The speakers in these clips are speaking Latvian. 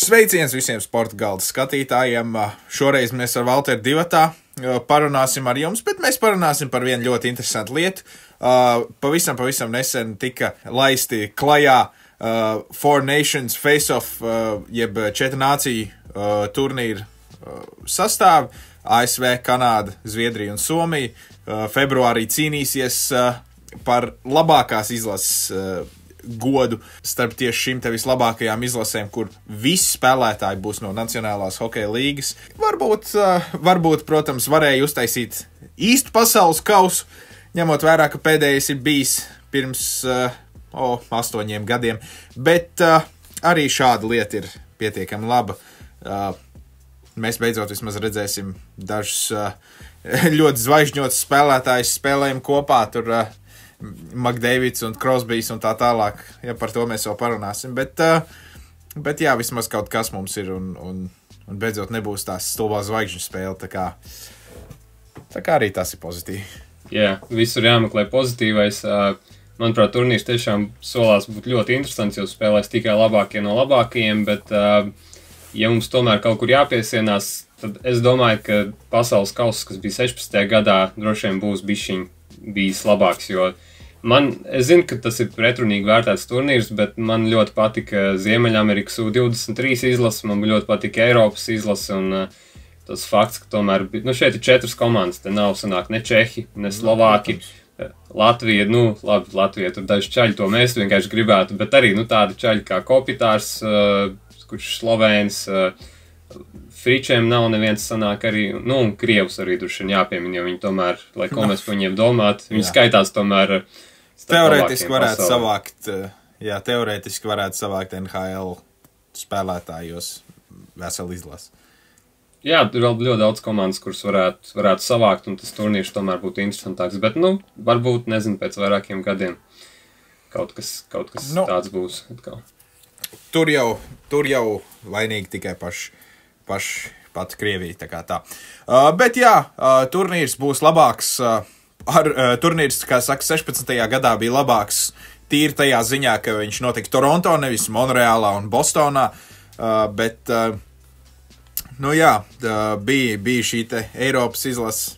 Sveiciens visiem sporta galdas skatītājiem. Šoreiz mēs ar Valteru divatā parunāsim ar jums, bet mēs parunāsim par vienu ļoti interesantu lietu. Pavisam nesen tika laisti klajā Four Nations Face-Off, jeb 4 nāciju turnīru sastāvi. ASV, Kanāda, Zviedrija un Somija februārī cīnīsies par labākās izlases godu starp tieši šīm te vislabākajām izlasēm, kur visi spēlētāji būs no Nacionālās hokeja līgas. Varbūt, protams, varēja uztaisīt īstu pasaules kausu, ņemot vērā, ka pēdējais ir bijis pirms 8 gadiem, bet arī šāda lieta ir pietiekami laba. Mēs beidzot vismaz redzēsim dažus ļoti zvaigžņotus spēlētājus spēlējam kopā, tur McDavids un Crosbys un tā tālāk, ja par to mēs vēl parunāsim, bet jā, vismaz kaut kas mums ir un beidzot nebūs tās stulbā zvaigžņu spēle, tā kā arī tas ir pozitīvi. Jā, visur jāmeklē pozitīvais. Manuprāt, turnīrs tiešām solās būt ļoti interesants, jo spēlēs tikai labākie no labākajiem, bet ja mums tomēr kaut kur jāpiesienās, tad es domāju, ka pasaules kauss, kas bija 16. gadā, droši vien būs bijis labāks, jo es zinu, ka tas ir pretrunīgi vērtēts turnīrs, bet man ļoti patika Ziemeļamerikas U23 izlase, man ļoti patika Eiropas izlase, un tas fakts, ka tomēr, šeit ir 4 komandas, te nav sanāk ne Čehi, ne Slovāki, Latvija, labi, Latvija, tur daži čaļi, to mēs vienkārši gribētu, bet arī, tādi čaļi kā Kopitārs, kurš Slovēns, Fričiem nav neviens sanāk arī, un Krievus arī droši vien jāpiemina, jo viņi tomēr, lai ko mēs par viņiem domātu, viņi skaitās tomēr teorētiski varētu savākt NHL spēlētājos veselu izlasi. Jā, tur vēl ļoti daudz komandas, kuras varētu savākt, un tas turnīrs tomēr būtu interesantāks, bet, varbūt, nezinu, pēc vairākiem gadiem kaut kas tāds būs atkal. Tur jau vainīgi tikai pati Krievija, tā kā tā. Bet jā, turnīrs būs labāks. Turnīrs, kā saka, 16. gadā bija labāks tīri tajā ziņā, ka viņš notika Toronto, nevis Monreālā un Bostonā, bet, bija šī te Eiropas izlase,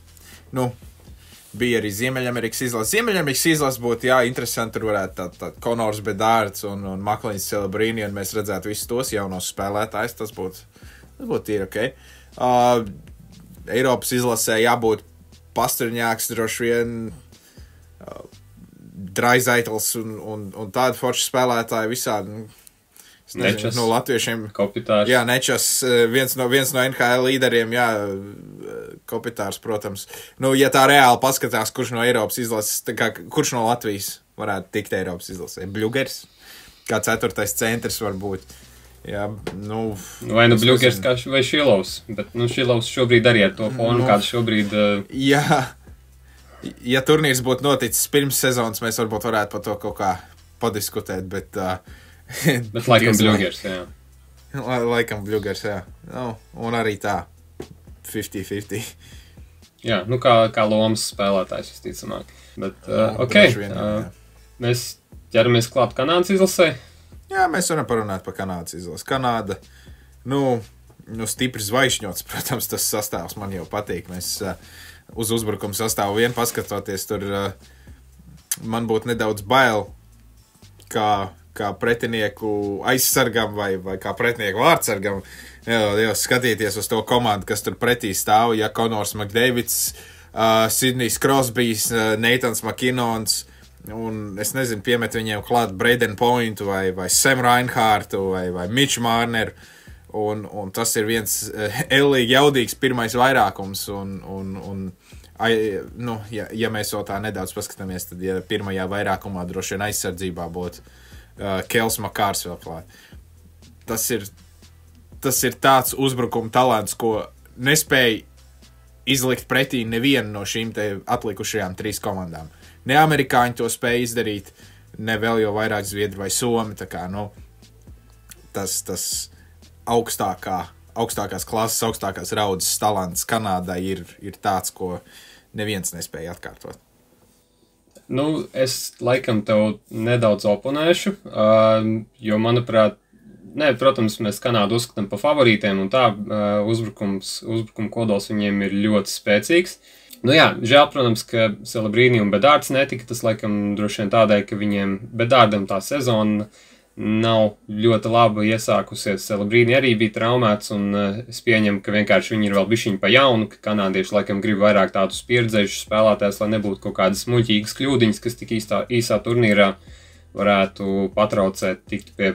bija arī Ziemeļamerikas izlase. Ziemeļamerikas izlase būtu, interesanti, tur varētu tā Konors Bedārds un Maklīns Celebrini, un mēs redzētu visus tos jaunos spēlētājus, tas būtu ir ok. Eiropas izlasē jābūt Pasterņāks, droši vien Draizaitls un tādi forši spēlētāji visādi. Nečas, no latviešiem. Kopitārs. Jā, Nečas, viens no NHL līderiem, jā, Kopitārs, protams. Ja tā reāli paskatās, kurš no Eiropas izlases, kurš no Latvijas varētu tikt Eiropas izlasē? Bļugers, kā 4. centrs varbūt. Jā, vai Bļugers vai Šilovs, bet Šilovs šobrīd arī ar to fonu, kāds šobrīd... Jā, ja turnīrs būtu noticis pirms sezonas, mēs varbūt varētu par to kaut kā padiskutēt, bet... bet laikam Bļugers, jā. Laikam Bļugers, jā. Un arī tā, 50-50. Jā, kā lomas spēlētājs visticamāk. Bet, mēs ķeramies klāt Kanādas izlasē. Jā, mēs varam parunāt par Kanādas izlasi. Kanāda, stipri zvaigžņots, protams, tas sastāvs man jau patīk. Mēs uz uzbrukumu sastāvu vien paskatoties, tur man būtu nedaudz bail, kā pretinieku aizsargam vai kā pretinieku vārdsargam, skatīties uz to komandu, kas tur pretī stāv, ja Konors McDavids, Sidnijs Crosbys, Neitans McKinnons, un es nezinu, piemet viņiem klāt Braden Pointu vai Sam Reinhārtu vai Mitch Marneru, un tas ir viens ellīgi jaudīgs pirmais vairākums, ja mēs vēl tā nedaudz paskatāmies, tad ja pirmajā vairākumā droši vien aizsardzībā būtu Kels Makārs vēl klāt. Tas ir tāds uzbrukuma talants, ko nespēja izlikt pretī nevienu no šīm te atlikušajām 3 komandām. Ne amerikāņi to spēja izdarīt, ne vēl jau vairāk zviedri vai somi, tā kā, tas augstākās klases, augstākās raudzes talants Kanādai ir tāds, ko neviens nespēja atkārtot. Es laikam tev nedaudz oponēšu, jo, manuprāt, Nē, protams, mēs Kanādu uzskatām par favorītiem, un tā uzbrukuma kodols viņiem ir ļoti spēcīgs. Nu jā, žēl, protams, ka Celebrīni un Bedārds netika. Tas laikam droši vien tādēļ, ka viņiem Bedārdam tā sezona nav ļoti labi iesākusies. Celebrīni arī bija traumēts, un es pieņemu, ka vienkārši viņi ir vēl bišķiņi pa jaunu, ka kanādieši laikam grib vairāk tādus pieredzējušus spēlētājus, lai nebūtu kaut kādas muļķīgas kļūdiņas, kas tik īsā turnīrā varētu patraucēt, tikt pie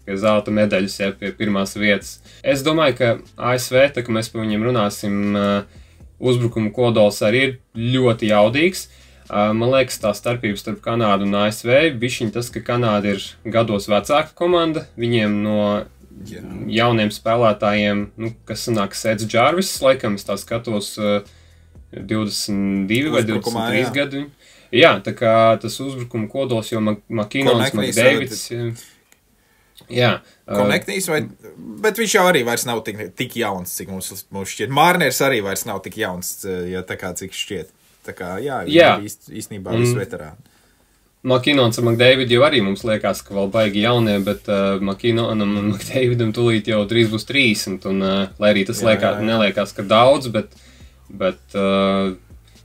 zelta medaļas, ja, pie pirmās vietas. Es domāju, ka ASV, tā kā mēs par viņiem runāsim, uzbrukuma kodols arī ir ļoti jaudīgs. Man liekas, tā starpība starp Kanādu un ASV bišķiņ tas, ka Kanāda ir gados vecāka komanda. Viņiem no jauniem spēlētājiem, kas sanāk Sets Jarvis, laikam es tā skatos 22 vai 23 gadu. Jā, tā kā tas uzbrukuma kodols, jo McKinnons, McDavids... Jā. Konektīs, bet viņš jau arī vairs nav tik jauns, cik mums šķiet. Mārners arī vairs nav tik jauns, ja tā kā cik šķiet. Tā kā, jā. Īstenībā visi veterāni. McKinnons un McDavid jau arī mums liekas, ka vēl baigi jaunie, bet McKinnonam un McDavidam tūlīt jau drīz būs 30, un lai arī tas neliekās, ka daudz, bet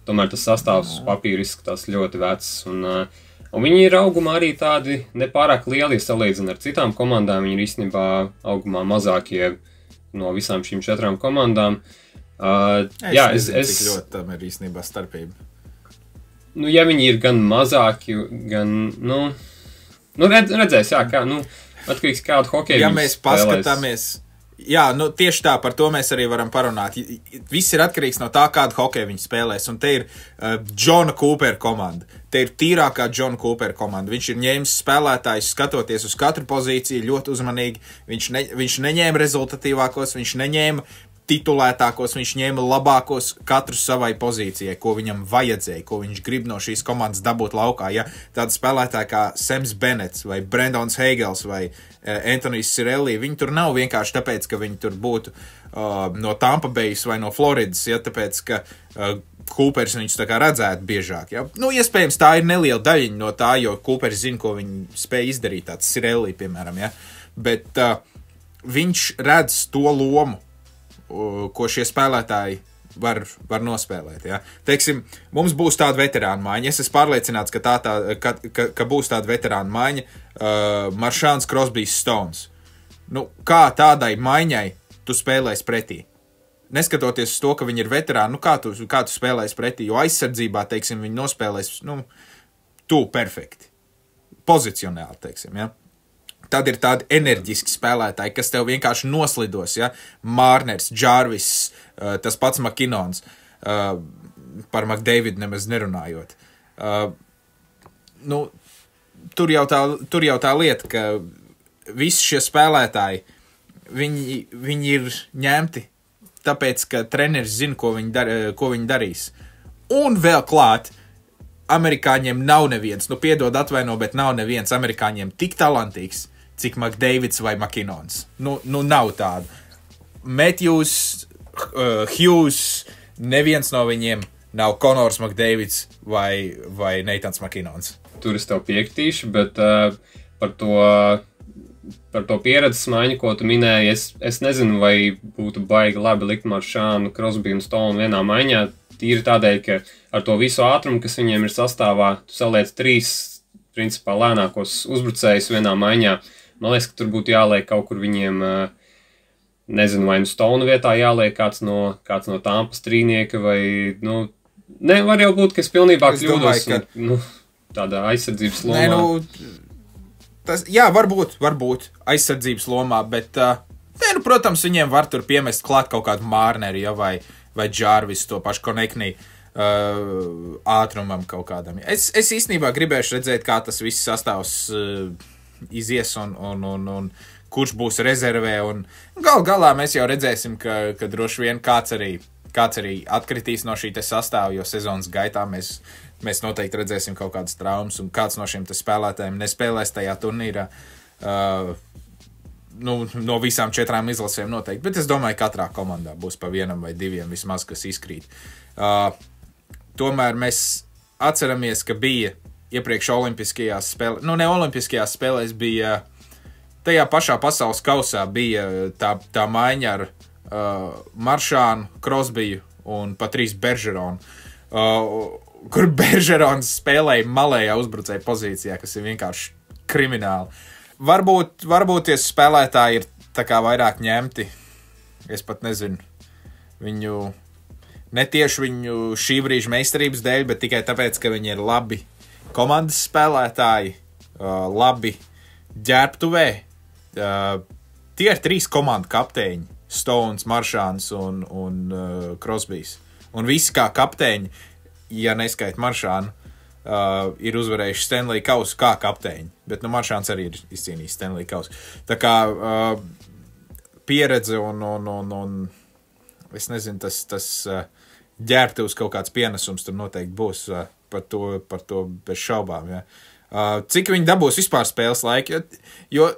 tomēr tas sastāvs papīra izskatās ļoti vecs, un viņi ir augumā arī tādi nepārāk lieli, salīdzina ar citām komandām, viņi ir īstenībā augumā mazākie no visām šīm 4 komandām. Es cik ļoti tam ir īstenībā starpība. Ja viņi ir gan mazāki, gan, redzēs, jā, kā, atkarīgs kādu hokeju ja mēs paskatāmies, jā, tieši tā, par to mēs arī varam parunāt. Viss ir atkarīgs no tā, kādu hokeju viņi spēlēs, un te ir Džona Kūpera komanda. Te ir tīrākā Džona Kūpera komanda. Viņš ir ņēmis spēlētājus, skatoties uz katru pozīciju ļoti uzmanīgi. Viņš neņēma rezultatīvākos, viņš neņēma titulētākos, viņš ņēma labākos katru savai pozīcijai, ko viņam vajadzēja, ko viņš grib no šīs komandas dabūt laukā. Ja tādi spēlētāji kā Sams Benets vai Brendons Heigels vai Antonijs Cirelli, viņi tur nav vienkārši tāpēc, ka viņi tur būtu no Tampa Bayas vai no Floridas, ja tāpēc, ka Kūpers viņus tā kā redzētu biežāk. Ja? Iespējams, tā ir neliela daļiņa no tā, jo Kūpers zina, ko viņi spēja izdarīt, tāds Cirelli, piemēram, ja? Bet viņš redz to lomu, ko šie spēlētāji var nospēlēt. Ja? Teiksim, mums būs tāda veterāna maiņa. Es esmu pārliecināts, ka būs tāda veterāna maiņa Maršāns Crosbys Stones. Kā tādai maiņai tu spēlēsi pretī? Neskatoties uz to, ka viņi ir veterāni, kā tu spēlēsi pretī? Jo aizsardzībā, teiksim, viņi nospēlēs perfekti. Pozicionāli, teiksim, ja? Tad ir tādi enerģiski spēlētāji, kas tev vienkārši noslidos, ja? Mārners, Jarvis, tas pats McKinnons, par McDavid nemaz nerunājot. Tur jau tā lieta, ka visi šie spēlētāji, viņi ir ņemti, tāpēc, ka treneris zina, ko viņi darīs. Un vēl klāt, amerikāņiem nav neviens, piedod atvaino, bet nav neviens amerikāņiem tik talantīgs, cik McDavids vai McKinnons. Nav tādu. Matthews, Hughes, neviens no viņiem nav Connors McDavids vai Nathans McKinnons. Tur es tev piekritīšu, bet par to pieredzes maiņu, ko tu minēji, es nezinu, vai būtu baigi labi likt Maršānu, Crosby un Stone vienā maiņā, tīri tādēļ, ka ar to visu ātrumu, kas viņiem ir sastāvā, tu saliec 3, principā, lēnākos uzbrucējus vienā maiņā. Man liekas, ka tur būtu jāliek kaut kur viņiem, nezinu, vai Stone vietā jāliek kāds no Tampas trīnieka, vai, var jau būt, ka es pilnībā kļūdos, tādā aizsardzības lomā. Jā, varbūt aizsardzības lomā, bet, protams, viņiem var tur piemest klāt kaut kādu Mārneri, ja, vai Jarvis, to pašu Koneknī ātrumam kaut kādam. Es īstenībā gribēšu redzēt, kā tas viss sastāvs izies un kurš būs rezervē, un galā mēs jau redzēsim, ka droši vien kāds arī atkritīs no šī te sastāva, jo sezonas gaitā mēs noteikti redzēsim kaut kādas traumas, un kāds no šiem te spēlētājiem nespēlēs tajā turnīrā. No visām 4 izlasēm noteikti, bet es domāju, katrā komandā būs pa 1 vai 2 vismaz, kas izkrīt. Tomēr mēs atceramies, ka bija iepriekš olimpiskajās spēlēs, ne olimpiskajās spēlēs bija tajā pašā pasaules kausā bija tā maiņa ar Maršānu, Krosbiju un Patrīsu Beržeronu, kur Beržerons spēlēja malējā uzbrucēja pozīcijā, kas ir vienkārši krimināli. Varbūt tie spēlētāji ir tā kā vairāk ņemti, es pat nezinu, netieši viņu šī brīža meistarības dēļ, bet tikai tāpēc, ka viņi ir labi komandas spēlētāji, labi ģērbtuvē. Tie ir 3 komandu kapteiņi, Stones, Maršāns un Krosbijs. Un visi kā kapteiņi, ja neskait Maršānu, ir uzvarējuši Stanley kausu kā kapteiņi, bet Maršāns arī ir izcīnījis Stanley kausu. Tā kā pieredze un es nezinu, tas ģērbtuvs kaut kāds pienesums tur noteikti būs par to bez šaubām. Ja. Cik viņi dabūs vispār spēles laiku? Jo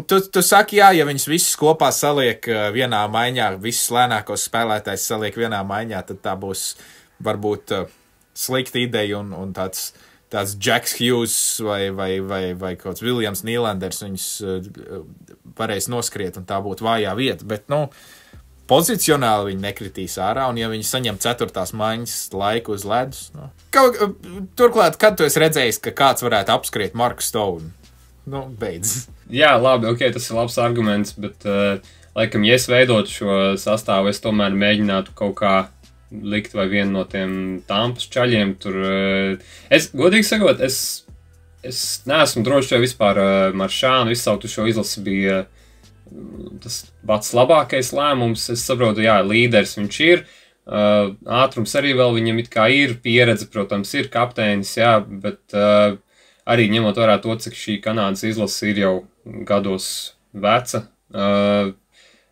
tu saki, jā, ja viņus visus kopā saliek vienā maiņā, visus lēnākos spēlētājs saliek vienā maiņā, tad tā būs varbūt slikta ideja un tāds Jacks Hughes vai kāds Williams Nylanders viņus varēs noskriet un tā būtu vājā vieta, bet, pozicionāli viņi nekritīs ārā, un ja viņi saņem 4. maiņas laiku uz ledus, turklāt, kad tu esi redzējis, ka kāds varētu apskriet Marku Stone? Beidz. Jā, labi, ok, tas ir labs arguments, bet, laikam, ja es veidotu šo sastāvu, es tomēr mēģinātu kaut kā likt vai vienu no tiem Tampas čaļiem tur. Godīgi sakot, es neesmu droši, vai vispār Maršānu izsauktu šo izlasi bija tas pats labākais lēmums. Es saprotu, jā, līderis viņš ir, ātrums arī vēl viņam it kā ir, pieredze, protams, ir kapteinis, jā, bet arī ņemot vērā to, cik šī Kanādas izlase ir jau gados veca.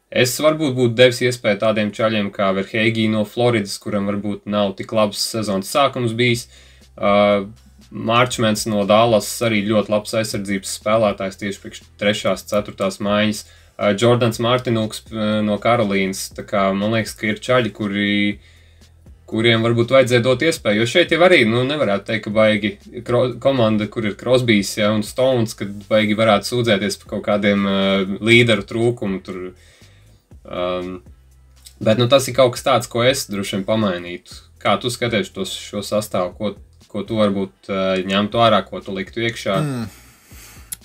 Es varbūt būtu devis iespēju tādiem čaļiem kā Verheigi no Floridas, kuram varbūt nav tik labs sezonas sākums bijis. Marčmens no Dallas arī ļoti labs aizsardzības spēlētājs tieši priekš 3., 4. maiņas. Jordans Martinuks no Karolīnas. Tā kā man liekas, ka ir čaļi, kuriem varbūt vajadzēja dot iespēju. Jo šeit jau arī nevarētu teikt, ka baigi komanda, kur ir Crosbijs, ja, un Stones, kad baigi varētu sūdzēties par kaut kādiem līderu trūkumu tur. Bet tas ir kaut kas tāds, ko es droši vien pamainītu. Kā tu skaties šo sastāvu, ko tu varbūt ņemtu ārā, ko tu liktu iekšā?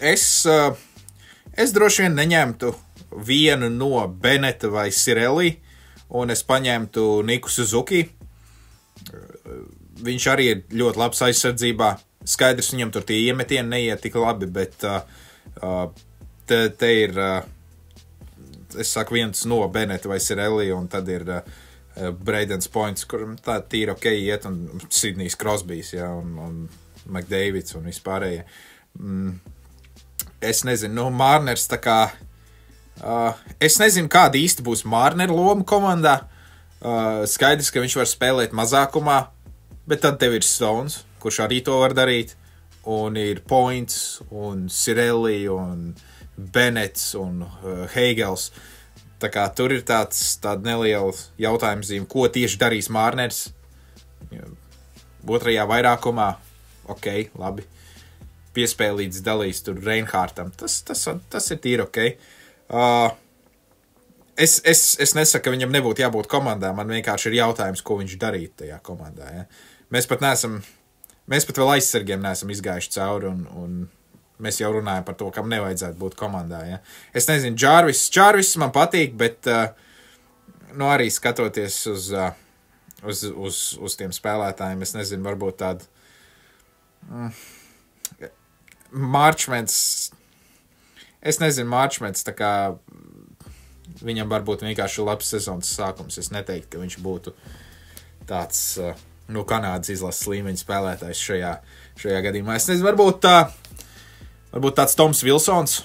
Es droši vien neņemtu vienu no Beneta vai Cirelli, un es paņemtu Niku Suzuki. Viņš arī ir ļoti labs aizsardzībā. Skaidrs, viņam tur tie iemetieni neiet tik labi, bet te ir... Es saku viens no Beneta vai Cirelli, un tad ir Braidens Points, kuram tā tīri ok iet, un Sidnijs Crosbijs, ja, un McDavids un vispārējie. Es nezinu, Marners tā kā... Es nezinu, kāda īsti būs Marner loma komandā. Skaidrs, ka viņš var spēlēt mazākumā, bet tad tev ir Stones, kurš arī to var darīt, un ir Points, un Cirelli, un... Benets un Heigels. Tā kā tur ir tāda neliela jautājuma zīme, ko tieši darīs Marners. 2. vairākumā, ok, labi. Piespēlīts dalīs tur Reinhārtam. Tas ir tīri ok. Es nesaku, ka viņam nebūtu jābūt komandā. Man vienkārši ir jautājums, ko viņš darītu tajā komandā. Ja? Mēs pat vēl aizsargiem neesam izgājuši cauri un mēs jau runājam par to, kam nevajadzētu būt komandā. Ja? Es nezinu, Jarvis man patīk, bet arī skatoties uz tiem spēlētājiem, es nezinu, varbūt tāda Marčmens, tā kā viņam varbūt vienkārši labs sezonas sākums. Es neteiktu, ka viņš būtu tāds Kanādas izlases līmeņa spēlētājs šajā gadījumā. Es nezinu, varbūt tāds Toms Vilsons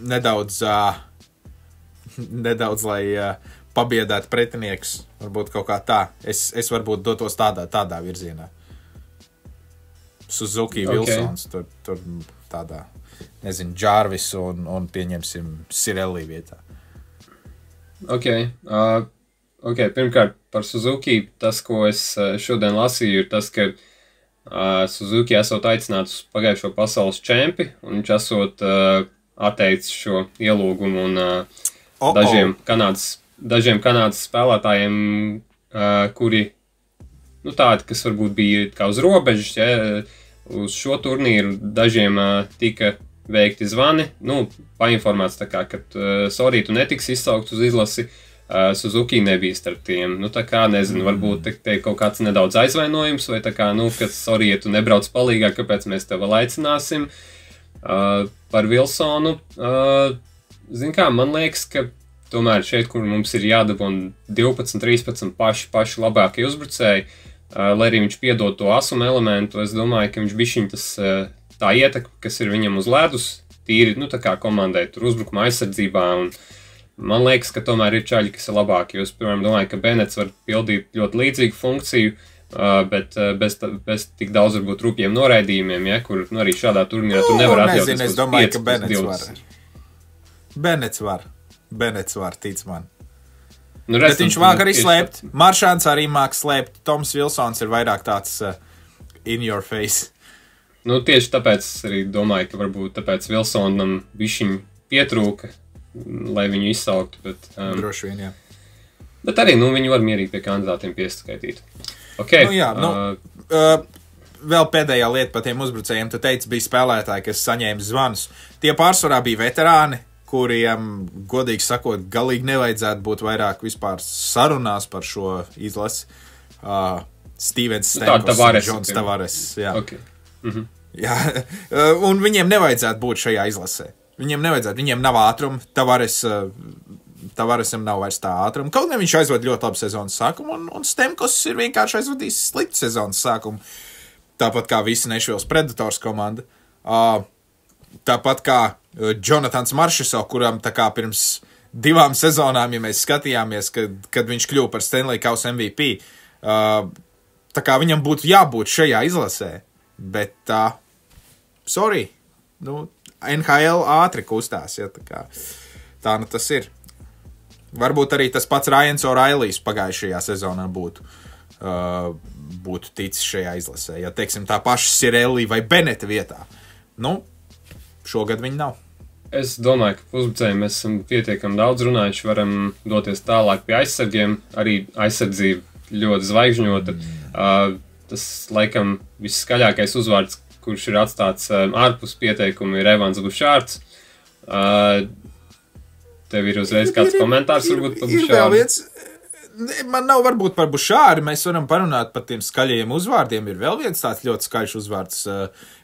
nedaudz, lai pabiedētu pretiniekus, varbūt kaut kā tā. Es varbūt dotos tādā virzienā. Suzuki, okay. Vilsons, tur tādā, nezinu, Jarvis un pieņemsim Cirelli vietā. Ok, pirmkārt par Suzuki, tas, ko es šodien lasīju, ir tas, ka Suzuki esot aicināts uz pagājušo pasaules čempi, un viņš esot atteicis šo ielūgumu un dažiem Kanādas spēlētājiem, kuri, tādi, kas varbūt bija kā uz robežas, uz šo turnīru dažiem tika veikti zvani, painformēts tā kā, ka sorry, tu netiks izsaukt uz izlasi, Suzuki nebija starp tiem. Nezinu, varbūt te kaut kāds nedaudz aizvainojums, vai ka sorry, ja tu nebrauc palīgā, kāpēc mēs tev vēl aicināsim. Par Wilsonu, man liekas, ka tomēr šeit, kur mums ir jādabon 12, 13 paši labākie uzbrucēji, lai arī viņš piedod to asuma elementu, es domāju, ka viņš bišķiņ tas tā ietekme, kas ir viņam uz ledus, tīri, tā kā komandai tur uzbrukuma aizsardzībā, un man liekas, ka tomēr ir čaļi, kas ir labāki. Es, piemēram, domāju, ka Benets var pildīt ļoti līdzīgu funkciju, bet bez tik daudz varbūt rupjiem noraidījumiem, kur arī šādā turnīrā tu nevar atļauties. Es domāju, ka Benets var. Benets var, tic man. Bet viņš māk arī slēpt. Maršāns arī māk slēpt. Toms Vilsons ir vairāk tāds in your face. Tieši tāpēc es arī domāju, ka varbūt tāpēc Vilsonam bišķiņ pietrūka, lai viņu izsauktu, bet... Droši vien, jā. Bet arī, viņi var mierīgi pie kandidātiem pieskaitīt. Okay. Vēl pēdējā lieta par tiem uzbrucējiem, tu teici, bija spēlētāji, kas saņēma zvanus. Tie pārsvarā bija veterāni, kuriem, godīgi sakot, galīgi nevajadzētu būt vairāk vispār sarunās par šo izlasi. Stevens Stamkos un Džons Tavares. Jā. Okay. Jā. Un viņiem nevajadzētu būt šajā izlasē. Viņiem nav ātruma, Tavaresam nav vairs tā ātruma. Kaut ne viņš aizved ļoti labu sezonas sākumu, un Stamkos ir vienkārši aizvedījis sliktu sezonas sākumu. Tāpat kā visi Nashvilles Predators komanda. Tāpat kā Jonathans Marchessault, kuram tā kā pirms 2 sezonām, ja mēs skatījāmies, kad viņš kļuva par Stanley Kausa MVP, tā kā viņam būtu jābūt šajā izlasē, bet sorry, NHL ātri kustās, ja tā tas ir. Varbūt arī tas pats Ryans O'Reillys pagājušajā sezonā būtu ticis šajā izlasē. Ja, teiksim, tā paša Cirelli vai Beneta vietā. Šogad viņi nav. Es domāju, ka uzbrucējiem mēs esam pietiekami daudz runājuši, varam doties tālāk pie aizsargiem. Arī aizsardzība ļoti zvaigžņota. Tas, laikam, visskaļākais uzvārds, kurš ir atstāts ārpus pieteikuma, ir Evans Bušārds. Tev ir uzreiz kāds komentārs varbūt par Bušārdu? Man nav varbūt par Bušāru, mēs varam parunāt par tiem skaļajiem uzvārdiem. Ir vēl viens tāds ļoti skaļš uzvārds,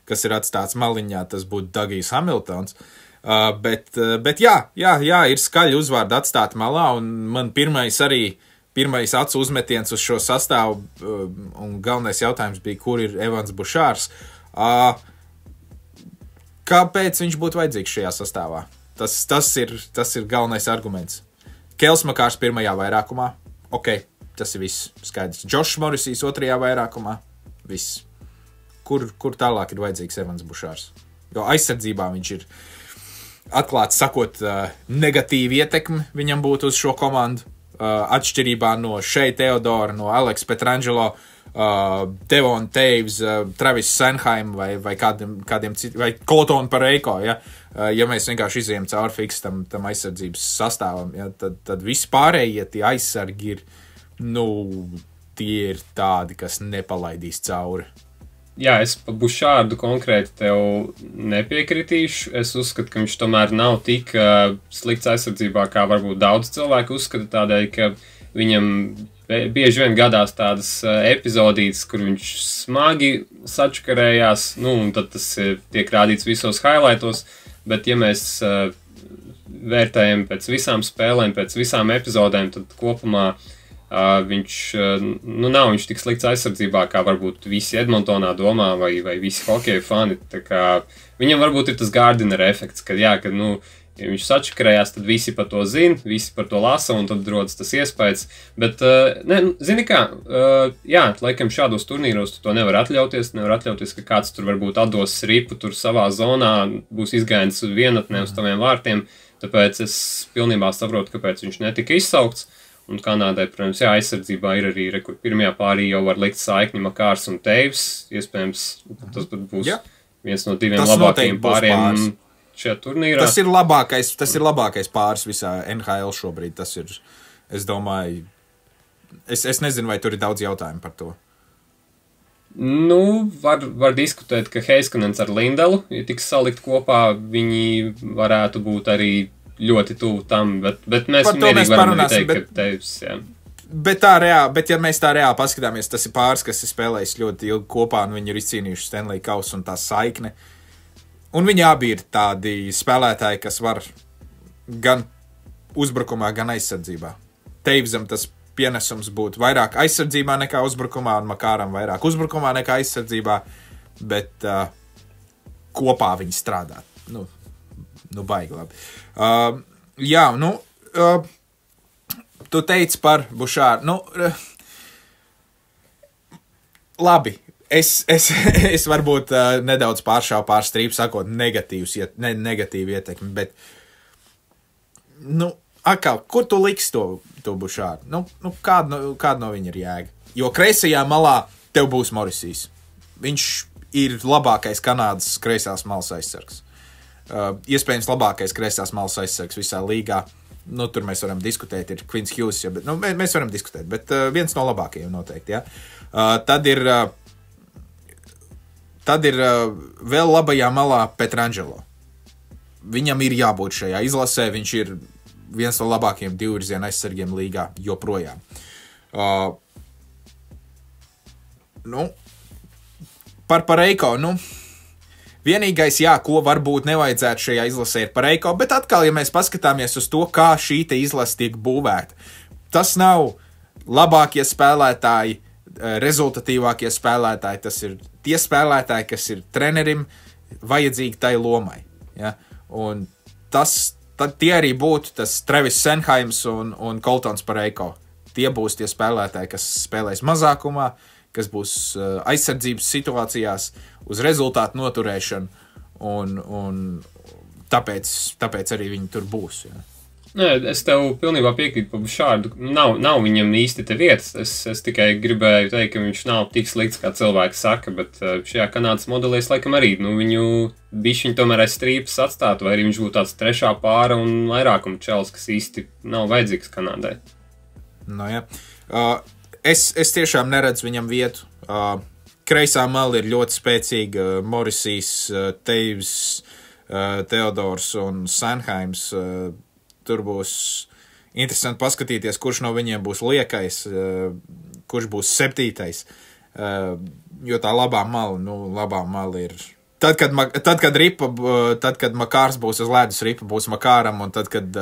kas ir atstāts maliņā, tas būtu Dagijs Hamiltons. Bet jā, ir skaļi uzvārdi atstāti malā, un man pirmais acu uzmetiens uz šo sastāvu, un galvenais jautājums bija, kur ir Evans Bušārs. Kāpēc viņš būtu vajadzīgs šajā sastāvā? Tas ir galvenais arguments. Kels Makārs pirmajā vairākumā. Ok, tas ir viss skaidrs. Džošs Morisijs otrajā vairākumā. Viss. Kur tālāk ir vajadzīgs Evans Bušārs? Jo aizsardzībā viņš ir, atklāti sakot, negatīva ietekme viņam būtu uz šo komandu. Atšķirībā no Shea Theodora, no Alex Petrangelo, Devon Taves, Travis Sanheim vai kādiem citiem, vai Colton Parayko, ja mēs vienkārši izējam cauri fiks tam aizsardzības sastāvam, ja, tad visi pārējie tie aizsargi ir, tie ir tādi, kas nepalaidīs cauri. Jā, es pa Bušārdu konkrēti tev nepiekritīšu. Es uzskatu, ka viņš tomēr nav tik slikts aizsardzībā, kā varbūt daudz cilvēku uzskata, tādēļ, ka viņam bieži vien gadās tādas epizodītes, kur viņš smagi sačakarējās, un tad tas tiek rādīts visos highlightos, bet ja mēs vērtējam pēc visām spēlēm, pēc visām epizodēm, tad kopumā viņš nav viņš tik slikts aizsardzībā, kā varbūt visi Edmontonā domā vai visi hokeja fani. Viņam varbūt ir tas Gardiner efekts, kad ja viņš sačakarējās, tad visi par to zina, visi par to lasa, un tad rodas tas iespējas. Bet, zini kā, laikam šādos turnīros tu to nevar atļauties, ka kāds tur varbūt atdos ripu tur savā zonā, būs izgājis uz vienatnē uz taviem vārtiem, tāpēc es pilnībā saprotu, kāpēc viņš netika izsaukts. Un Kanādai, protams, aizsardzībā ir arī, kur pirmajā pārī jau var likt saikni Makārs un Teivis. Iespējams, tas būs viens no 2 labākajiem pāriem šajā turnīrā. Tas ir labākais pāris visā NHL šobrīd. Tas ir, es domāju, es nezinu, vai tur ir daudz jautājumu par to. Nu, var diskutēt, ka Heiskanens ar Lindelu, ja tiks salikt kopā, viņi varētu būt arī ļoti tuvu tam, bet mēs mierīgi varam arī teikt, ka tevis, jā. Bet ja mēs tā reāli paskatāmies, tas ir pāris, kas ir spēlējis ļoti ilgi kopā, un viņi ir izcīnījuši Stanley Kausu un tā saikne. Un viņi abi ir tādi spēlētāji, kas var gan uzbrukumā, gan aizsardzībā. Teivzam tas pienesums būtu vairāk aizsardzībā nekā uzbrukumā, un Makāram vairāk uzbrukumā nekā aizsardzībā, bet kopā viņi strādā. Nu baigi labi. Tu teici par Bušāru. Labi. Es varbūt nedaudz pāršāvu pār strīpu, sakot negatīvu ietekmi, bet atkal, kur tu liksi to Bušāru? Kāda no viņa ir jēga? Jo kreisajā malā tev būs Morisijs. Viņš ir labākais Kanādas kreisās malas aizsargs. Iespējams labākais kreisās malas aizsargs visā līgā. Tur mēs varam diskutēt, ir Quins Hughes, bet mēs varam diskutēt, bet viens no labākajiem noteikti, ja. Tad ir vēl labajā malā Pietrangelo. Viņam ir jābūt šajā izlasē, viņš ir viens no labākajiem divvirziena aizsargiem līgā joprojām. Par Pareiko, vienīgais, ko varbūt nevajadzētu šajā izlasē ir Pareiko, bet atkal, ja mēs paskatāmies uz to, kā šī te izlase tiek būvēta, tas nav labākie spēlētāji, rezultatīvākie spēlētāji, tas ir tie spēlētāji, kas ir trenerim vajadzīgi tai lomai. Ja? Un tad tie arī būtu tas Travis Sanheims un Coltons Pareiko. Tie būs tie spēlētāji, kas spēlēs mazākumā, kas būs aizsardzības situācijās uz rezultātu noturēšanu, un tāpēc arī viņi tur būs. Ja. Nē, es tev pilnībā piekrītu par Bušāru. Nav viņam īsti te vietas. Es tikai gribēju teikt, ka viņš nav tik slikts, kā cilvēki saka, bet šajā Kanādas modelī es laikam arī viņu bišķiņu tomēr aiz strīpas atstātu, vai arī viņš būtu tāds trešā pāra un vairākuma čels, kas īsti nav vajadzīgs Kanādai. Jā. Es tiešām neredzu viņam vietu. Kreisā mala ir ļoti spēcīga. Morisijs, Teivs, Teodors un Sanheims. Tur būs interesanti paskatīties, kurš no viņiem būs liekais, kurš būs septītais. Jo tā labā mala ir... Tad, kad Makārs būs uz ledus, Ripa būs Makāram, un tad, kad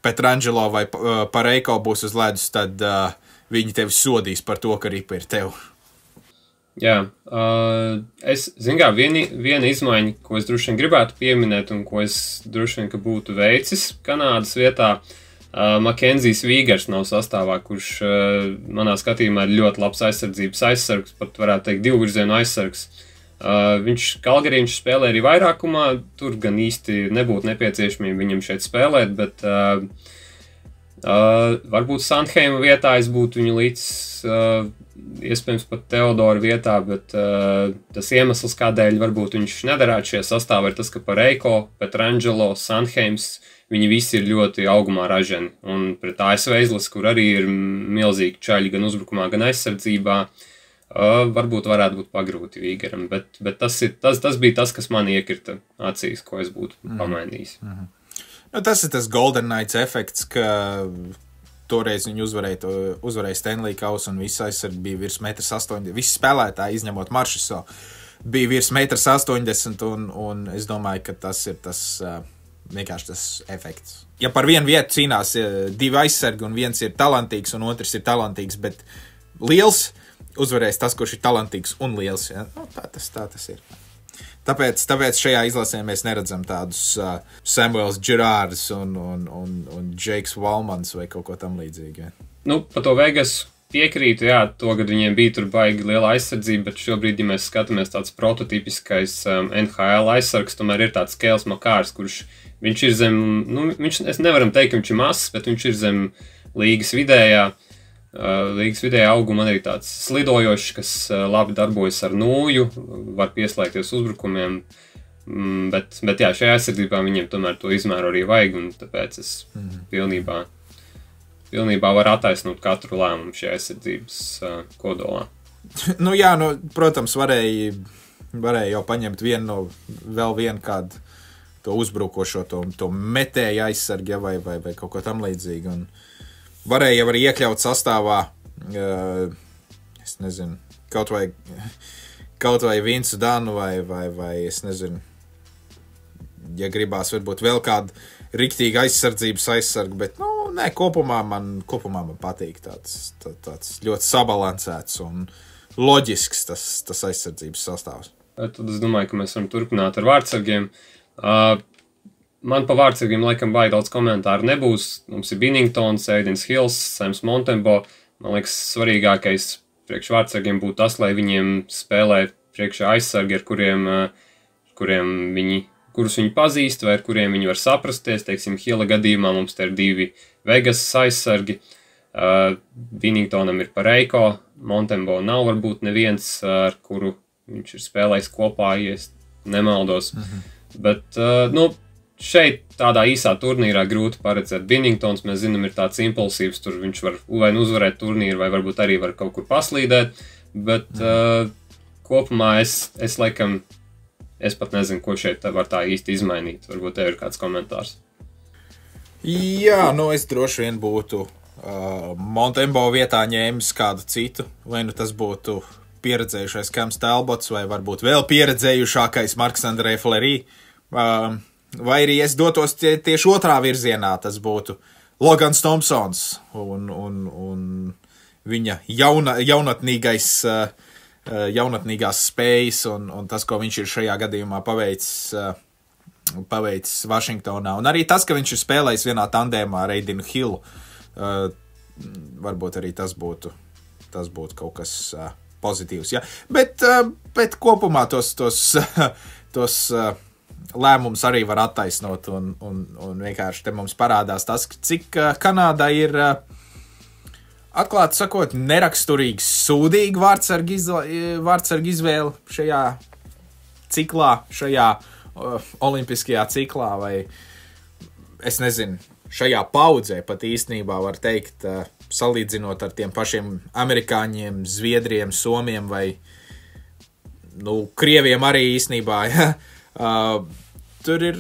Pietrangelo vai Pareiko būs uz ledus, tad viņi tevi sodīs par to, ka Ripa ir tev. Jā, viena izmaiņa, ko es droši vien gribētu pieminēt un ko es droši vien, ka būtu veicis Kanādas vietā, Makenzijs Vīgers nav sastāvā, kurš manā skatījumā ir ļoti labs aizsardzības aizsargs, pat varētu teikt divvirzienu aizsargs. Kalgarī viņš spēlē arī vairākumā, tur gan īsti nebūtu nepieciešamība viņam šeit spēlēt, bet varbūt Sanheima vietā es būtu viņu līdz iespējams pat Teodora vietā, bet tas iemesls, kādēļ varbūt viņš nedarētu šajā sastāvā, ir tas, ka Pareiko, Pietrangelo, Sanheims, viņi visi ir ļoti augumā raženi. Un pret ASV izlasi, kur arī ir milzīgi čaļi gan uzbrukumā, gan aizsardzībā, varbūt varētu būt pagrūti Vīgeram, bet tas bija tas, kas man iekrita acīs, ko es būtu pamainījis. Tas ir tas Golden Knights efekts, ka toreiz viņi uzvarēja Stanley Kausu un visi aizsargi bija virs 1,80 m. Visi spēlētāji, izņemot Maršuso, bija virs 1,80 m, un es domāju, ka tas ir tas vienkārši tas efekts. Ja par vienu vietu cīnās divi aizsargi, un viens ir talantīgs, un otrs ir talantīgs, bet liels, uzvarēs tas, kurš ir talantīgs un liels. Ja? Tā tas ir. Tāpēc šajā izlasē mēs neredzam tādus Samuels Girārds un Jakes Walmans vai kaut ko tam līdzīgi. Ja? Par to Vegas piekrītu, to gadu viņiem bija tur baigi liela aizsardzība, bet šobrīd, ja mēs skatāmies tāds prototipiskais NHL aizsargs, tomēr ir tāds Kēls Makārs, kurš viņš ir zem, es nevaram teikt, ka viņš ir mazs, bet viņš ir zem līgas vidējā auguma, man arī tāds slidojošs, kas labi darbojas ar nūju, var pieslēgties uzbrukumiem. Bet jā, šajā aizsardzībā viņiem tomēr to izmēru arī vajag, un tāpēc es pilnībā varu attaisnot katru lēmumu šajā aizsardzības kodolā. Nu jā, protams, varēja jau paņemt vēl vienu kādu to uzbrukošo, to metēju aizsargi, vai kaut ko tam līdzīgi. Un varēja jau arī iekļaut sastāvā, es nezinu, kaut vai Vincu Danu vai es nezinu, ja gribās varbūt vēl kādu riktīgu aizsardzības aizsargu, bet, nē, kopumā man patīk tāds ļoti sabalansēts un loģisks tas aizsardzības sastāvs. Tad es domāju, ka mēs varam turpināt ar vārdsargiem. Man pa vārdsargiem laikam baigi daudz komentāru nebūs. Mums ir Binningtons, Aidens Hills, Sams Montembo. Man liekas, svarīgākais priekš vārdsargiem būtu tas, lai viņiem spēlē priekšā aizsargi, kurus viņi pazīst, vai ar kuriem viņi var saprasties. Teiksim, Hilla gadījumā mums te ir 2 Vegas aizsargi. Binningtonam ir Pareiko, Montembo nav varbūt neviens, ar kuru viņš ir spēlējis kopā, ja es nemaldos. Bet, šeit tādā īsā turnīrā grūti paredzēt. Binningtons, mēs zinām, ir tāds impulsīvs, tur viņš var vai nu uzvarēt turnīru, vai varbūt arī var kaut kur paslīdēt, bet kopumā es laikam, es pat nezinu, ko šeit var tā īsti izmainīt. Varbūt tev ir kāds komentārs. Jā, es droši vien būtu Montembo vietā ņēmis kādu citu, vai nu tas būtu pieredzējušais Cams Talbots, vai varbūt vēl pieredzējušākais Marc-André Fleury, vai arī es dotos tieši otrā virzienā, tas būtu Logans Thompsons un viņa jaunatnīgās spējas un tas, ko viņš ir šajā gadījumā paveicis Vašingtonā. Un arī tas, ka viņš ir spēlējis vienā tandēmā ar Aidenu Hillu, varbūt arī tas būtu kaut kas pozitīvs. Ja? Bet kopumā tos lēmums arī var attaisnot un vienkārši te mums parādās tas, cik Kanādā ir atklāti sakot neraksturīgi sūdīgi vārdsargu izvēle šajā ciklā, šajā olimpiskajā ciklā vai es nezinu, šajā paudzē pat īstenībā var teikt, salīdzinot ar tiem pašiem amerikāņiem, zviedriem, somiem vai krieviem arī īstenībā, ja? Tur ir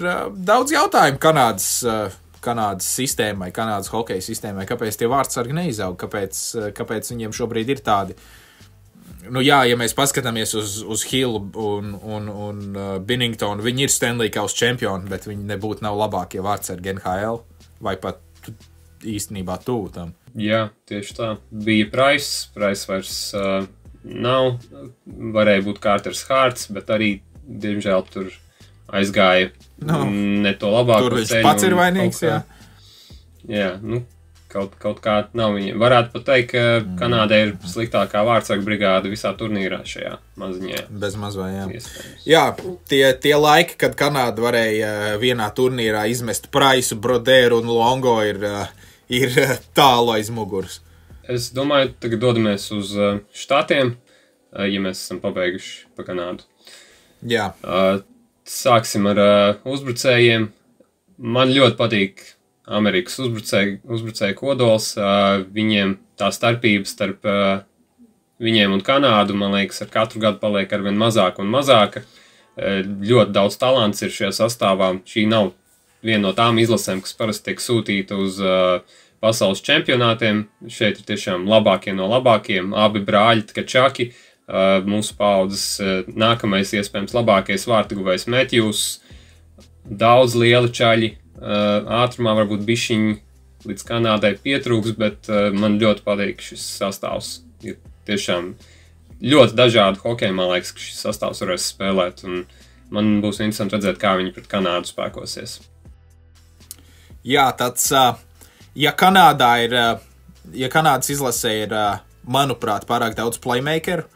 daudz jautājumu Kanādas sistēmai, Kanādas hokeja sistēmai, kāpēc tie vārdsargi neizaug, kāpēc viņiem šobrīd ir tādi. Jā, ja mēs paskatāmies uz Hillu un Binningtonu, viņi ir Stanley Kausa čempioni, bet viņi nebūtu nav labākie vārdsargi NHL, vai pat īstenībā tuvu tam. Jā, tieši tā. Bija Price vairs nav, varēja būt Carters Harts, bet arī, diemžēl, tur aizgāja ne to labāko ceļu. Tur viņš pats ir vainīgs, jā. Jā, kaut kā nav viņiem. Varētu pat teikt, ka Kanādai ir sliktākā vārdsargu brigāde visā turnīrā šajā maziņā. Bez mazvai, jā. Iespējams. Jā, tie laiki, kad Kanāda varēja vienā turnīrā izmest Praisu, Brodēru un Longo ir tālu aiz muguras. Es domāju, tagad dodamies uz štatiem, ja mēs esam pabeiguši pa Kanādu. Jā. Sāksim ar uzbrucējiem. Man ļoti patīk Amerikas uzbrucēju kodols. Viņiem tā starpība starp viņiem un Kanādu, man liekas, ar katru gadu paliek arvien mazāka un mazāka. Ļoti daudz talants ir šajā sastāvā. Šī nav viena no tām izlasēm, kas parasti tiek sūtīta uz pasaules čempionātiem. Šeit ir tiešām labākie no labākiem. Abi brāļi, Tkačaki. Mūsu paudzes nākamais iespējams labākais vārtguvējs Matthews, daudz lieli čaļi, ātrumā varbūt bišķiņi līdz Kanādai pietrūks, bet man ļoti patīk šis sastāvs. Ir tiešām ļoti dažādi hokeji, man liekas, ka šis sastāvs varēs spēlēt, un man būs interesanti redzēt, kā viņi pret Kanādu spēkosies. Jā, tāds, ja Kanādas izlasē ir, manuprāt, pārāk daudz playmakeru,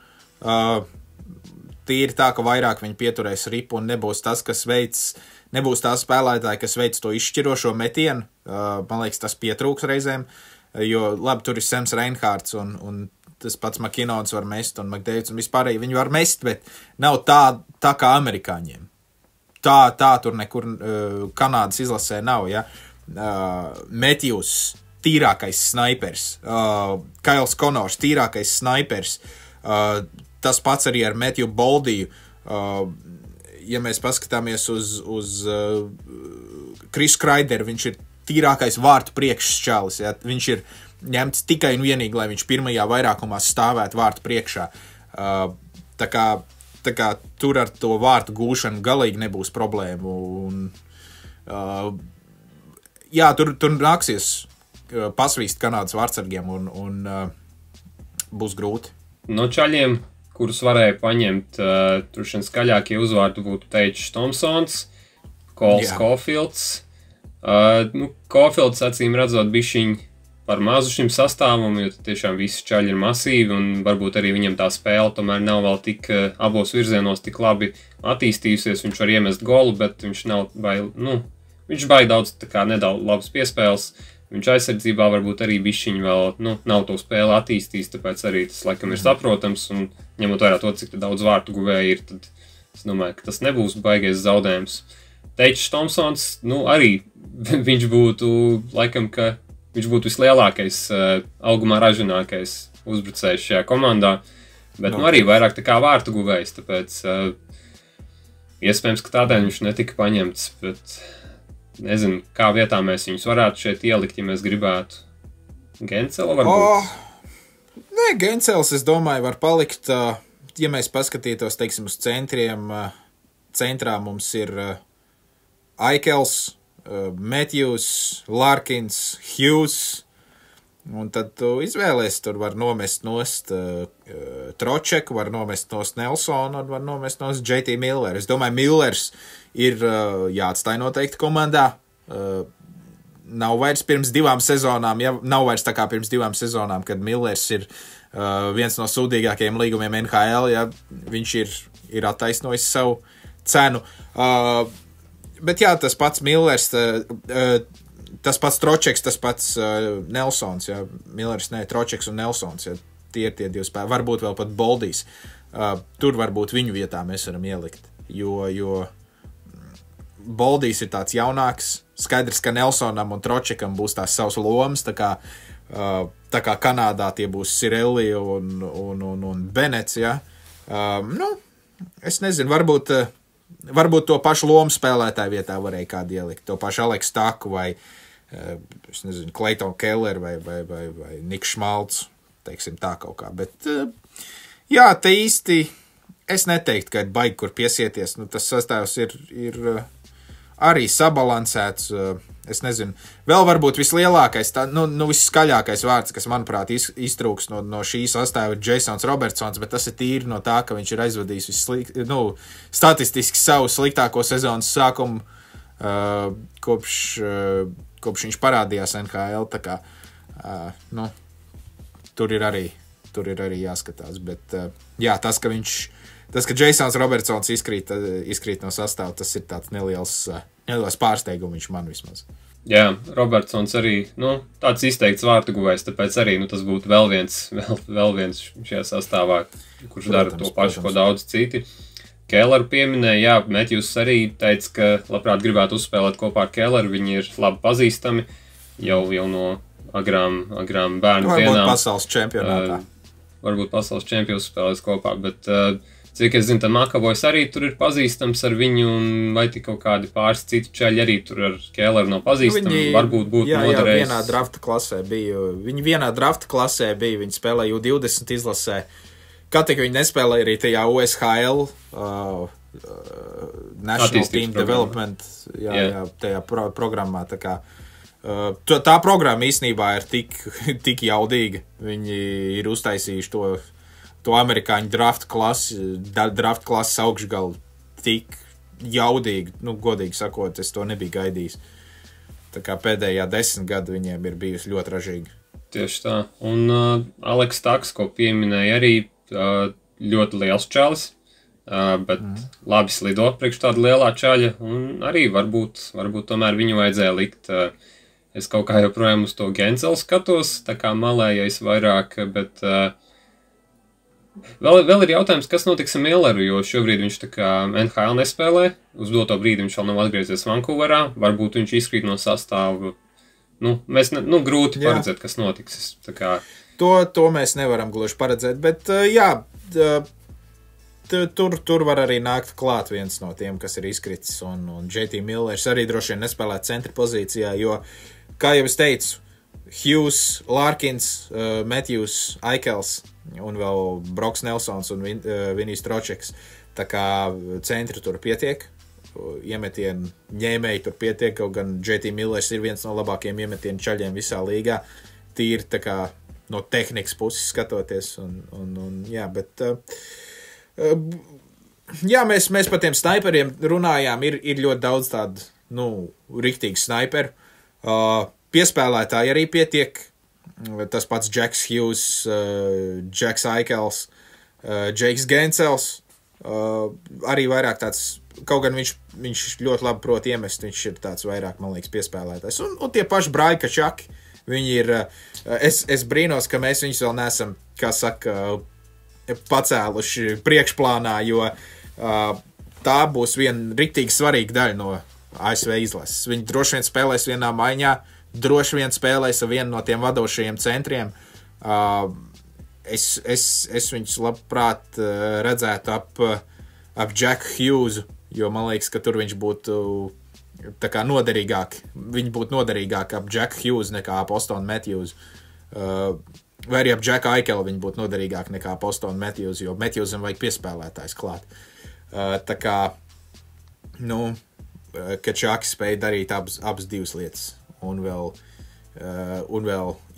tīri tā, ka vairāk viņi pieturēs ripu un nebūs tā spēlētāji, kas veic to izšķirošo metienu. Man liekas, tas pietrūks reizēm, jo labi, tur ir Sams Reinhārds un tas pats McKinnons var mest un McDavids un vispārēji viņi var mest, bet nav tā kā amerikāņiem. tā tur nekur Kanādas izlasē nav, ja. Metjūs, tīrākais snaipers, Kails Konors, tīrākais snaipers, tas pats arī ar Metju Boldiju, ja mēs paskatāmies uz Krisu Kraideru, viņš ir tīrākais vārtu priekššķālis, ja, viņš ir ņemts tikai un vienīgi, lai viņš pirmajā vairākumā stāvētu vārtu priekšā, tā kā tur ar to vārtu gūšanu galīgi nebūs problēmu, un jā, tur nāksies pasvīst Kanādas vārtsargiem un būs grūti. No čaļiem, kurus varēja paņemt, tur šiem skaļākie uzvārdi būtu Teičs Tomsons, Kols Kofields. Kofields acīm redzot bišķiņ par mazu šim sastāvam, jo tiešām visi čaļi ir masīvi un varbūt arī viņam tā spēle tomēr nav vēl tik abos virzienos tik labi attīstījusies. Viņš var iemest golu, bet viņš nav viņš baigi daudz tā kā nedaudz labas piespēles. Viņš aizsardzībā varbūt arī bišķiņ vēl, nav to spēli attīstījis, tāpēc arī tas laikam ir saprotams, un ņemot vērā to, cik daudz vārtu guvēji ir, tad es domāju, ka tas nebūs baigais zaudējums. Teičs Tomsons, arī viņš būtu, laikam, ka viņš būtu vislielākais, augumā ražinākais uzbrucējs šajā komandā, bet arī vairāk tā kā vārtu guvējs, tāpēc iespējams, ka tādēļ viņš netika paņemts, bet nezinu, kā vietā mēs viņus varētu šeit ielikt, ja mēs gribētu. Gencela varbūt? Nē, Gencels, es domāju, var palikt, ja mēs paskatītos, teiksim, uz centriem, centrā mums ir Aikels, Metjūs, Larkins, Hughes, un tad tu izvēlies, tur var nomest nost Tročeku, var nomest nost Nelsonu, un var nomest nost J.T. Miller. Es domāju, Millers ir jāatstāj noteikti komandā. Nav vairs pirms 2 sezonām, nav vairs tā kā pirms 2 sezonām, kad Millers ir viens no sūdīgākajiem līgumiem NHL, ja viņš ir attaisnojis savu cenu. Bet jā, tas pats Millers, tas pats Tročeks, tas pats Nelsons, ja, Millers, Tročeks un Nelsons, ja, tie ir tie 2 spēlētāji, varbūt vēl pat Boldijs. Tur varbūt viņu vietā mēs varam ielikt, jo Boldijs ir tāds jaunāks, skaidrs, ka Nelsonam un Tročekam būs tās savas lomas, tā kā Kanādā tie būs Cirelli un Benets, ja. Es nezinu, varbūt to pašu lomu spēlētāju vietā varēja kādu ielikt, to pašu Aleksu Taku vai, es nezinu, Clayton Keller vai Niks Šmalts, teiksim tā kaut kā, bet jā, te īsti es neteiktu, ka ir baigi, kur piesieties, tas sastāvs ir arī sabalansēts, es nezinu, vēl varbūt vislielākais, visskaļākais vārds, kas, manuprāt, iztrūks no šī sastāva ir Jasons Robertsons, bet tas ir tīri no tā, ka viņš ir aizvadījis statistiski savu sliktāko sezonas sākumu, kopš viņš parādījās NHL, tā kā, tur ir arī jāskatās, bet jā, tas, ka Jasons Robertsons izkrīt no sastāva, tas ir tāds neliels pārsteigums man vismaz. Jā, Robertsons arī, tāds izteikts vārtu guvējs, tāpēc arī, tas būtu vēl viens šajā sastāvā, kurš dara to pašu, ko daudz citi. Kelleru pieminēja, jā, Metjūs arī teica, ka labprāt gribētu uzspēlēt kopā ar Kelleru, viņi ir labi pazīstami, jau no agrām bērnu dienām. Varbūt pasaules čempionātā. Varbūt pasaules čempions spēlēs kopā, bet cik es zinu, tad Makavojs arī tur ir pazīstams ar viņu, un vai tik kaut kādi pāris citu čaļi arī tur ar Kelleru nav pazīstami, varbūt būtu noderējis. Jā, vienā drafta klasē bija, viņi spēlēja U20 izlasē, kā tik viņi nespēlēja arī tajā OSHL, National Team Development, jā, tajā programmā, tā kā. Tā programma īstenībā ir tik jaudīga. Viņi ir uztaisījuši to amerikāņu draft klases augšgalu tik jaudīgi, godīgi sakot, es to nebiju gaidījis. Tā kā pēdējā 10 gadu viņiem ir bijusi ļoti ražīga. Tieši tā. Un Aleks Taks, ko pieminēja arī, ļoti liels čalis, bet labi slido priekš tāda lielā čaļa, un arī varbūt tomēr viņu vajadzēja likt. Es kaut kā joprojām uz to Gencelu skatos, tā kā malējais vairāk, bet Vēl ir jautājums, kas notiks ar Milleru, jo šobrīd viņš tā kā NHL nespēlē. Uz doto brīdi viņš vēl nav atgriezies Vancouverā. Varbūt viņš izkrīt no sastāva. Grūti paredzēt, kas notiks. To mēs nevaram gluži paredzēt, bet tur var arī nākt klāt viens no tiem, kas ir izkritis. Un JT Millers arī droši vien nespēlē centra pozīcijā, jo, kā jau es teicu, Hughes, Larkins, Matthews, Aikels un vēl Broks Nelsons un Vinijs Tročeks. Tā kā centri tur pietiek, iemetienu ņēmēji tur pietiek, kaut gan JT Millers ir viens no labākajiem iemetienu čaļiem visā līgā. Tīri tā kā no tehnikas puses skatoties. Mēs par tiem sniperiem runājām, ir ļoti daudz tādu, riktīgi snaiperu. Piespēlētāji arī pietiek. Tas pats Jacks Hughes, Jacks Aikels, Jakes Gensels. Arī vairāk tāds, kaut gan viņš ļoti labi prot iemest, viņš ir tāds vairāk, man liekas, piespēlētājs. Un tie paši Braika Čaki, viņi ir, es brīnos, ka mēs viņus vēl neesam, kā saka, pacēluši priekšplānā, jo tā būs viena riktīgi svarīga daļa no ASV izlases. Viņi droši vien spēlēs vienā maiņā, droši vien spēlēs ar vienu no tiem vadošajiem centriem. Es viņus labprāt redzētu ap Jacku Hughesu, jo man liekas, ka tur viņš būtu tā kā noderīgāk. Viņi būtu noderīgāk ap Jacku Hughesu nekā ap Ostonu Matthews. Vai arī ap Jacku Aikelu viņi būtu noderīgāk nekā ap Ostonu Matthews, jo Matthewsam vajag piespēlētājs klāt. Tā kā, ka Čaki spēja darīt abas divas lietas. Un vēl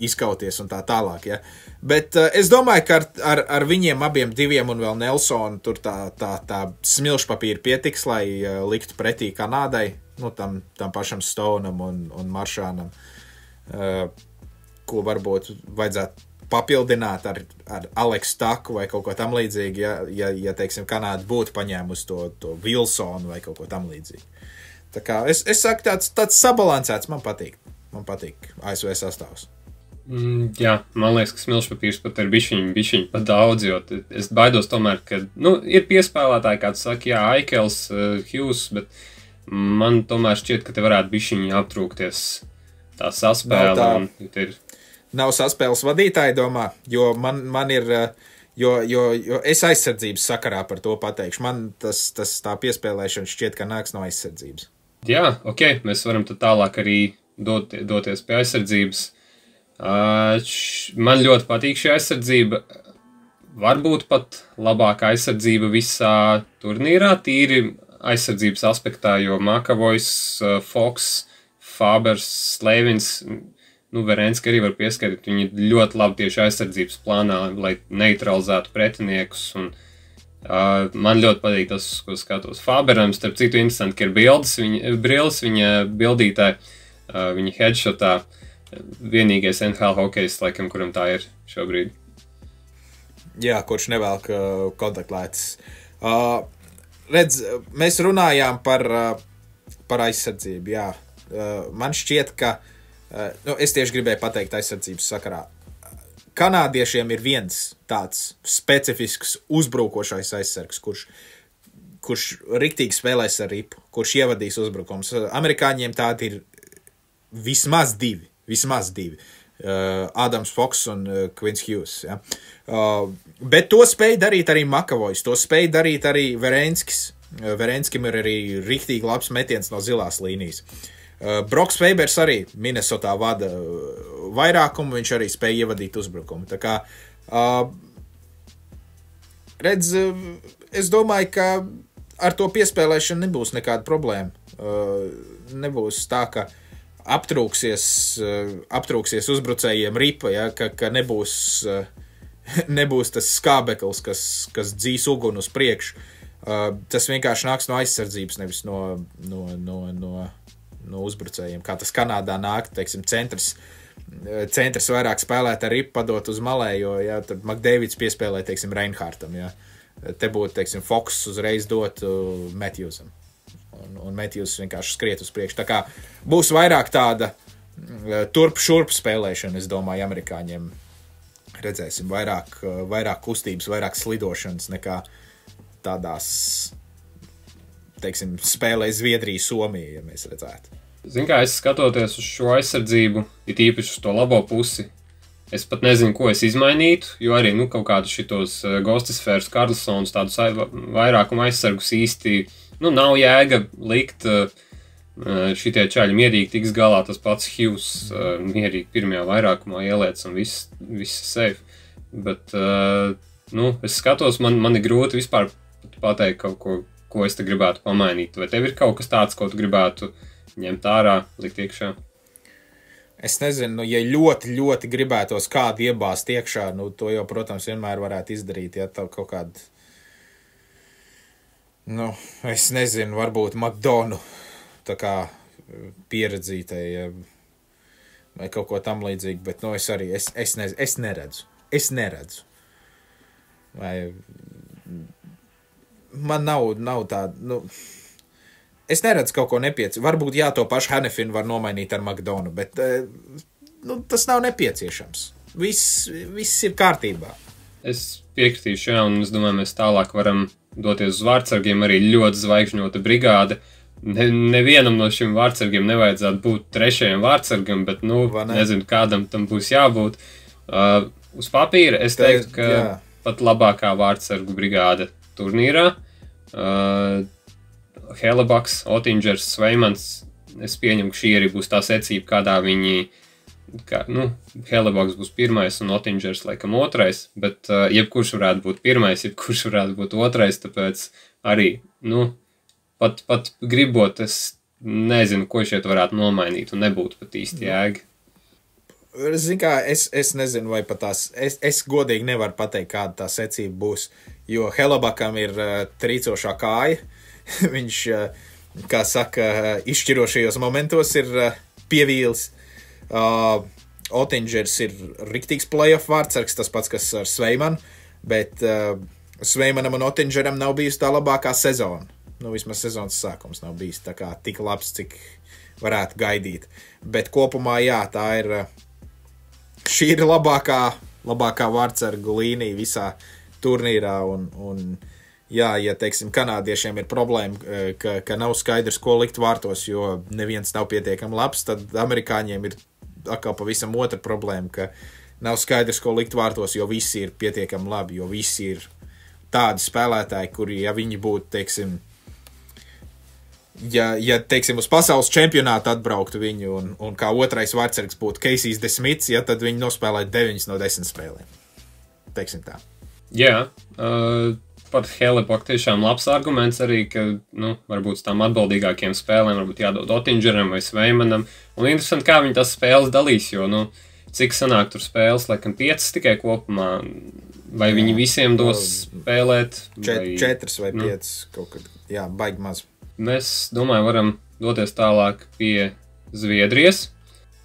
izkauties un tā tālāk, ja. Bet es domāju, ka ar viņiem abiem diviem un vēl Nelsonu tur tā smilšpapīra pietiks, lai liktu pretī Kanādai, tam pašam Stoneam un Maršānam, ko varbūt vajadzētu papildināt ar Aleksu Taku vai kaut ko tam līdzīgi, ja teiksim, Kanāda būtu paņēmusi to Wilsonu vai kaut ko tam līdzīgi. Tā kā es saku, tāds sabalansēts man patīk. Man patīk ASV sastāvs. Jā, man liekas, ka smilšpapīrs pat ir bišķiņ pat daudz, jo es baidos tomēr, ka, ir piespēlētāji, kāds saka, jā, Aikels, Hughes, bet man tomēr šķiet, ka te varētu bišķiņ aptrūkties tā saspēle. Nav saspēles vadītāji, domā, jo man ir... Jo es aizsardzības sakarā par to pateikšu. Man tā piespēlēšana šķiet, ka nāks no aizsardzības. Jā, ok, mēs varam tad tālāk arī doties pie aizsardzības. Man ļoti patīk šī aizsardzība. Varbūt pat labākā aizsardzība visā turnīrā, tīri aizsardzības aspektā, jo Makavojs, Foks, Fabers, Slavins, Verenski arī var pieskaitīt, viņi ļoti labi tieši aizsardzības plānā, lai neutralizētu pretiniekus, un man ļoti patīk tas, ko skatos. Faberam, starp citu, interesanti, ka ir brilles viņa bildītāji, viņa headshotā, vienīgais NHL hokejs, laikam, kuram tā ir šobrīd. Jā, kurš nevelk kontaktlētas. Redz, mēs runājām par aizsardzību, jā. Man šķiet, ka es tieši gribēju pateikt aizsardzības sakarā. Kanādiešiem ir viens tāds specifisks uzbrukošais aizsargs, kurš riktīgi spēlēs ar ripu, kurš ievadīs uzbrukums. Amerikāņiem tādi ir vismaz divi. Adams Foks un Quins Hughes. Ja? Bet to spēja darīt arī Makavojs, to spēja darīt arī Verenskis. Verenskim ir arī riktīgi labs metiens no zilās līnijas. Broks Weibers arī Minnesotā vada vairākumu, viņš arī spēja ievadīt uzbrukumu. Tā kā, redz, es domāju, ka ar to piespēlēšanu nebūs nekāda problēma. Nebūs tā, ka aptrūksies uzbrucējiem ripa, ja, ka nebūs tas skābeklis, kas dzīs uguni uz priekšu. Tas vienkārši nāks no aizsardzības, nevis no uzbrucējiem, kā tas Kanādā nāk, teiksim, centrs vairāk spēlēt ar ripu padot uz malējo, ja, tad McDavids piespēlē, teiksim, Reinhardtam, ja. Te būtu, teiksim, Foks uzreiz dot Matthewsam, un Matthews vienkārši skriet uz priekšu. Tā kā būs vairāk tāda turp-šurp spēlēšana, es domāju, amerikāņiem redzēsim vairāk kustības, vairāk slidošanas nekā tādās, teiksim, spēlē Zviedrija, Somija, ja mēs redzētu. Zin kā, es skatoties uz šo aizsardzību, it īpaši uz to labo pusi, es pat nezinu, ko es izmainītu, jo arī, kaut kādus šitos Gostisfērs, Karlsons, tādus vairākumu aizsargus īsti, nav jēga likt šitie čaļi mierīgi tiks galā, tas pats Hughes mierīgi pirmajā vairākumā ieliec un viss safe. Bet, es skatos, man ir grūti vispār pateikt kaut ko es te gribētu pamainīt. Vai tev ir kaut kas tāds, ko tu gribētu ņemt ārā, likt iekšā? Es nezinu, ja ļoti, ļoti gribētos kādu iebāzt iekšā, to jau, protams, vienmēr varētu izdarīt, ja tev kaut kādu, es nezinu, varbūt McDonu, tā kā pieredzītai, vai kaut ko tam līdzīgi, bet, es arī, es neredzu. Vai man nav tāda, es neredzu kaut ko nepieciešamu. Varbūt to pašu Hanefinu var nomainīt ar McDonu, bet tas nav nepieciešams. Viss ir kārtībā. Es piekritīšu, un es domāju, mēs tālāk varam doties uz vārdsargiem, arī ļoti zvaigžņota brigāde. Nevienam no šiem vārdsargiem nevajadzētu būt trešajam vārdsargam, bet, nezinu, kādam tam būs jābūt. Uz papīra es teiktu, ka pat labākā vārdsargu brigāde turnīrā. Helebaks, Otingers, Sveimans, es pieņemu, ka šī arī būs tā secība, kādā viņi, Helebaks būs pirmais un Otingers laikam otrais, bet jebkurš varētu būt pirmais, jebkurš varētu būt otrais, tāpēc arī, pat gribot, es nezinu, ko šeit varētu nomainīt un nebūtu pat īsti jēga. Zin kā, es nezinu, vai pat tās, es godīgi nevaru pateikt, kāda tā secība būs, jo Helebakam ir trīcošā kāja. Viņš, kā saka, izšķirošajos momentos ir pievīlis. Otingers ir riktīgs playoff vārdsargs, tas pats, kas ar Sveimanu, bet Sveimanam un Otingeram nav bijusi tā labākā sezona. Vismaz sezonas sākums nav bijis tā kā tik labs, cik varētu gaidīt. Bet kopumā, tā ir, šī ir labākā vārdsargu līnija visā turnīrā un ja, teiksim, kanādiešiem ir problēma, ka nav skaidrs, ko likt vārtos, jo neviens nav pietiekami labs, tad amerikāņiem ir atkal pavisam otra problēma, ka nav skaidrs, ko likt vārtos, jo visi ir pietiekami labi, jo visi ir tādi spēlētāji, kuri, ja viņi būtu, teiksim, teiksim, uz pasaules čempionātu atbrauktu viņu un kā otrais vārdsargs būtu Casey's DeSmits, tad viņi nospēlē 9 no 10 spēlēm. Teiksim tā. Jā, par Helebaku tiešām labs arguments arī, ka, varbūt tām atbildīgākiem spēlēm varbūt jādod Otingeram vai Sveimanam. Un interesanti, kā viņi tās spēles dalīs, jo, cik sanāk tur spēles, laikam 5 tikai kopumā, vai viņi visiem dos spēlēt? 4 vai 5 kaut kad, baigi maz. Mēs, domāju, varam doties tālāk pie Zviedrijas.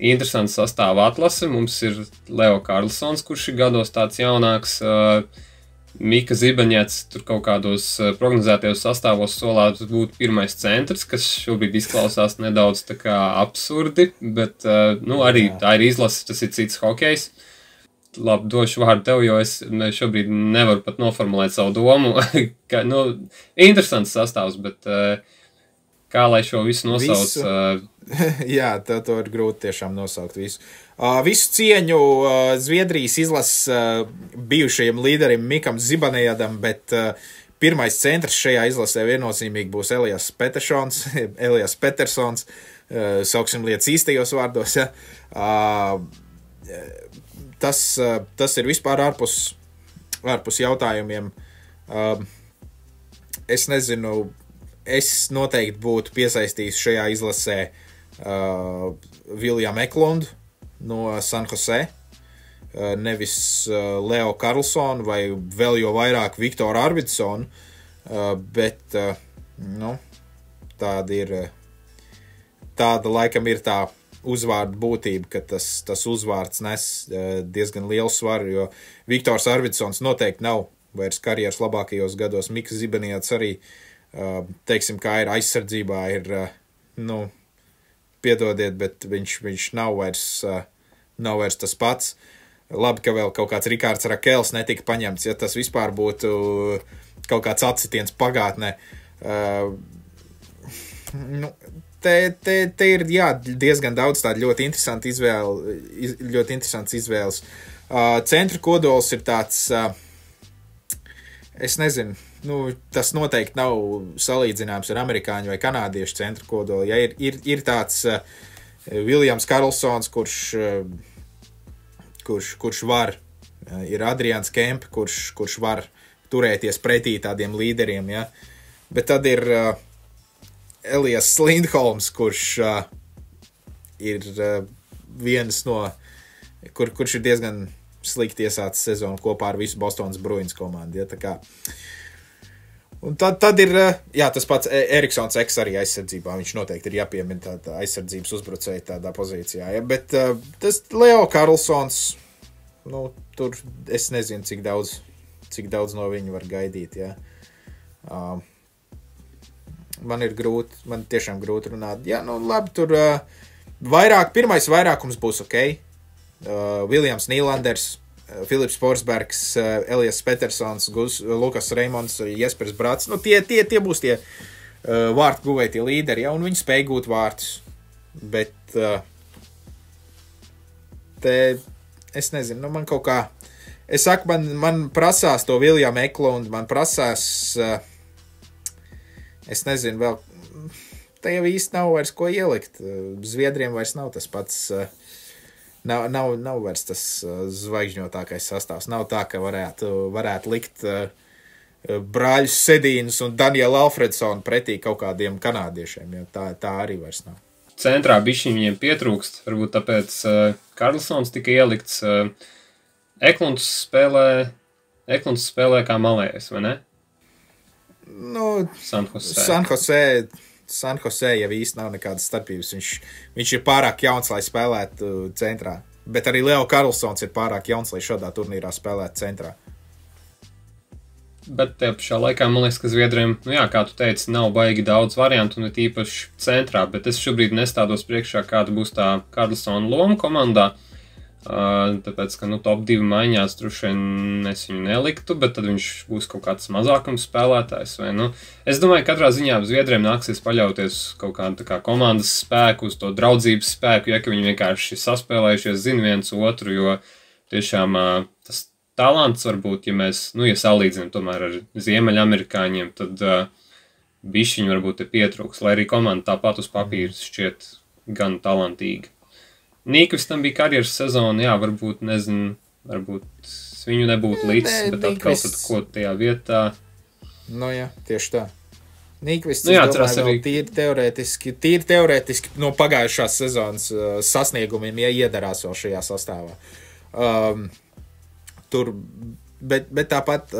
Interesants sastāva atlase. Mums ir Leo Karlsons, kurš ir gados tāds jaunāks. Mika Zibaņets tur kaut kādos prognozētajos sastāvos solās būt pirmais centrs, kas šobrīd izklausās nedaudz tā kā absurdi, bet, arī tā ir izlase, tas ir cits hokejs. Labi, došu vārdu tev, jo es šobrīd nevaru pat noformulēt savu domu. Ka, interesants sastāvs, bet kā lai šo visu nosauc? Jā, to ir grūti tiešām nosaukt visu. Visu cieņu Zviedrijas izlases bijušajam līderim Mikam Zibanejadam, bet pirmais centrs šajā izlasē viennozīmīgi būs Elias Petersons, sauksim lietas īstajos vārdos. Ja. Tas ir vispār ārpus jautājumiem. Es nezinu, es noteikti būtu piesaistījis šajā izlasē William Eklundu no San Jose, nevis Leo Karlsonu vai vēl jo vairāk Viktoru Arvidsonu, bet, tāda laikam ir tā uzvārdu būtība, ka tas uzvārds nes diezgan lielu svaru, jo Viktors Arvidsons noteikti nav vairs karjeras labākajos gados. Miks Zibanejats arī, teiksim, kā ir aizsardzībā, ir, piedodiet, bet viņš nav vairs tas pats. Labi, ka vēl kaut kāds Rikārds Rakels netika paņemts, ja tas vispār būtu kaut kāds atsitiens pagātnē. Nu, te ir diezgan daudz tādu ļoti interesants izvēles. Centra kodols ir tāds, es nezinu, tas noteikti nav salīdzināms ar amerikāņu vai kanādiešu centra kodolu. Ja ir tāds Viljams Karlsons, kurš var, ir Adrians Kemp, kurš var turēties pretī tādiem līderiem, ja? Bet tad ir Elias Lindholms, kurš ir viens no, kurš ir diezgan slikti iesācis sezonu kopā ar visu Bostonas Bruins komandu, ja? Tā kā. Un tad ir, tas pats Eriksons Eks arī aizsardzībā, viņš noteikti ir jāpiemina tādā aizsardzības uzbrucēja tādā pozīcijā, ja? Bet tas Leo Karlsons, tur es nezinu, cik daudz no viņa var gaidīt, ja. Man tiešām grūti runāt. Jā, labi, tur pirmais vairākums būs ok. Viljams Nīlanders, Filips Forsbergs, Elijas Petersons, Lukas Reimonds, Jespers Brats. Tie būs tie vārtu guvēji, tie līderi, ja, un viņi spēj gūt vārtus. Bet es nezinu, man kaut kā. Es saku, man prasās to Viljamu Eklundu, man prasās, es nezinu, vēl, te jau īsti nav vairs ko ielikt. Zviedriem vairs nav tas pats, nav vairs tas zvaigžņotākais sastāvs. Nav tā, ka varētu likt brāļus Sedīnus un Danielu Alfredsonu pretī kaut kādiem kanādiešiem, jo tā arī vairs nav. Centrā bišķiņ viņiem pietrūkst, varbūt tāpēc Karlsons tika ielikts. Eklunds spēlē kā malējais, vai ne? San Jose jau īsti nav nekādas starpības. Viņš ir pārāk jauns, lai spēlētu centrā. Bet arī Leo Karlsons ir pārāk jauns, lai šādā turnīrā spēlētu centrā. Bet te pašā laikā, man liekas, ka Zviedriem, kā tu teici, nav baigi daudz variantu, un ir īpaši centrā, bet es šobrīd nestādos priekšā, kāda būs tā Karlsona loma komandā. Tāpēc, ka top 2 maiņās droši vien es viņu neliktu, bet tad viņš būs kaut kāds mazākums spēlētājs. Vai, Es domāju, ka katrā ziņā Zviedriem nāksies paļauties kaut kādu komandas spēku, uz to draudzības spēku, ja ka viņi vienkārši saspēlējušies, zina viens otru, jo tiešām tas talants varbūt, ja mēs, ja salīdzinām tomēr ar ziemeļamerikāņiem, tad bišķiņi varbūt ir pietrūks, lai arī komanda tāpat uz papīras šķiet gan talantīga. Nīkvistam bija karjeras sezona, varbūt, varbūt viņu nebūtu līdzis, bet atkal tad ko tajā vietā. Tieši tā. Nīkvists, es domāju, arī tīri teorētiski no pagājušās sezonas sasniegumiem iedarās vēl šajā sastāvā. Bet tāpat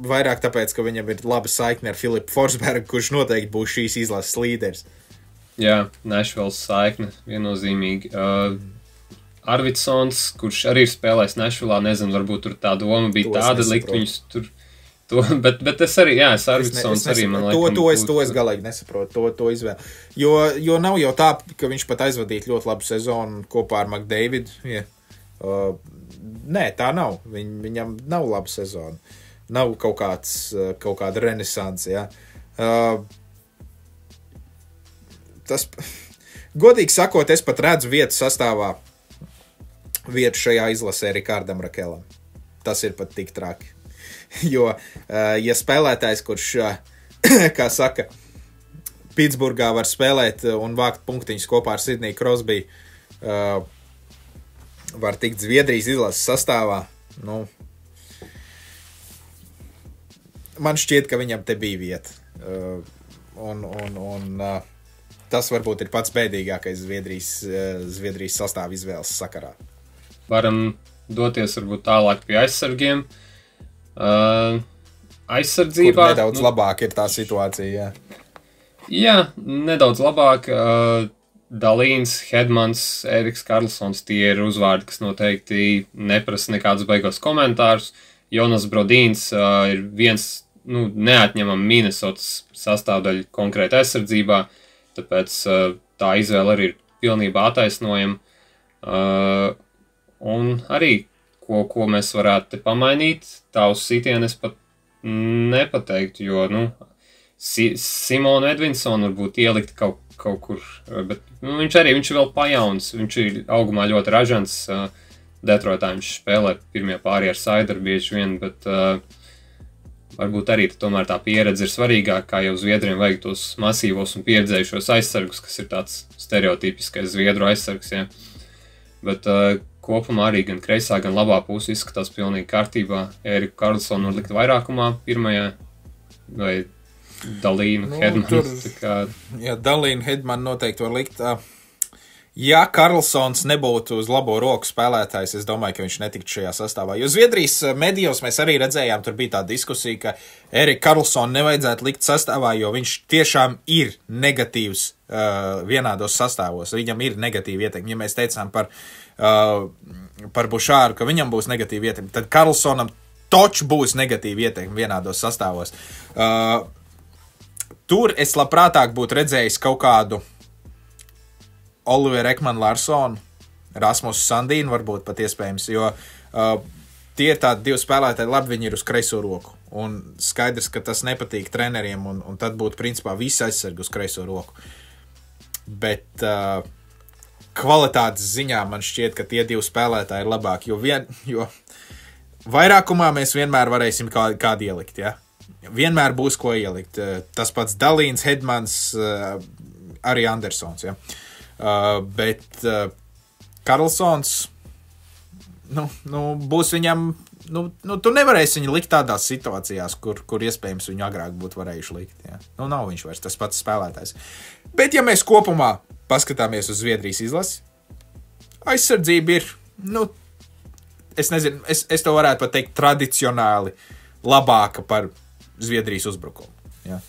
vairāk tāpēc, ka viņam ir laba saikne ar Filipu Forsbergu, kurš noteikti būs šīs izlases līderis. Jā, Nešvilles saikne, viennozīmīgi. Arvidsons, kurš arī ir spēlējis Nešvillā, nezinu, varbūt tur tā doma bija tāda likt viņus tur. Bet es arī, es Arvidsons arī, man liekas. To es galīgi nesaprotu, to izvēlu. Jo nav jau tā, ka viņš pat aizvadīt ļoti labu sezonu kopā ar McDavidu. Nē, tā nav. Viņam nav laba sezona. Nav kaut kāda renesanse, ja. Tas, godīgi sakot, es pat redzu vietu šajā izlasē Rikardam Rakelam. Tas ir pat tik traki. Jo, ja spēlētājs, kurš, kā saka, Pitsburgā var spēlēt un vākt punktiņus kopā ar Sidniju Crosby, var tikt Zviedrijas izlases sastāvā, man šķiet, ka viņam te bija vieta. Un tas varbūt ir pats bēdīgākais Zviedrijas sastāva izvēles sakarā. Varam doties varbūt tālāk pie aizsargiem. Aizsardzībā... Kur nedaudz labāk ir tā situācija, jā. Jā, nedaudz labāk. Dalīns, Hedmans, Eriks Karlsons, tie ir uzvārdi, kas noteikti neprasa nekādus baigos komentārus. Jonas Brodīns ir viens neatņemam Minnesotas sastāvdaļa konkrēti aizsardzībā, tāpēc tā izvēle arī ir pilnībā attaisnojama. Un arī, ko mēs varētu te pamainīt, tā uz sitienu es pat nepateiktu, jo, Simonu Edvinsonu varbūt ielikt kaut kur, bet viņš ir vēl pajauns, viņš ir augumā ļoti ražants, Detroitā viņš spēlē pirmie pāri ar Saideru bieži vien, bet varbūt arī tomēr tā pieredze ir svarīgāka, kā jau Zviedriem vajag tos masīvos un pieredzējušos aizsargus, kas ir tāds stereotipiskais Zviedru aizsargs, ja. Bet kopumā arī gan kreisā, gan labā puse izskatās pilnīgi kārtībā. Eriku Karlsonu var likt vairākumā pirmajā, vai Dalīnu Hedmanu. Jā, Dalīnu Hedmanu noteikti var likt. Ja Karlsons nebūtu uz labo roku spēlētājs, es domāju, ka viņš netiktu šajā sastāvā. Jo Zviedrijas medijos mēs arī redzējām, tur bija tā diskusija, ka Eriku Karlsonu nevajadzētu likt sastāvā, jo viņš tiešām ir negatīvs vienādos sastāvos. Viņam ir negatīva ietekme. Ja mēs teicām par Bušāru, ka viņam būs negatīva ietekme, tad Karlsonam toč būs negatīva ietekme vienādos sastāvos. Tur es labprātāk būtu redzējis kaut kādu Oliveru Ekmanu-Larsonu, Rasmusu Sandīnu varbūt pat iespējams, jo tie ir tādi divi spēlētāji, labi, viņi ir uz kreiso roku. Un skaidrs, ka tas nepatīk treneriem, un tad būtu principā visi aizsargi uz kreiso roku. Bet kvalitātes ziņā man šķiet, ka tie divi spēlētāji ir labāki, jo vairākumā mēs vienmēr varēsim kādu ielikt, ja? Vienmēr būs ko ielikt. Tas pats Dalīns, Hedmans, arī Andersons, ja? Bet Karlsons, būs viņam, tu nevarēsi viņu likt tādās situācijās, kur iespējams viņu agrāk būtu varējuši likt, ja? Nav viņš vairs tas pats spēlētājs. Bet ja mēs kopumā paskatāmies uz Zviedrijas izlasi, aizsardzība ir, es nezinu, es to varētu pat teikt tradicionāli labāka par Zviedrijas uzbrukumu. Ja?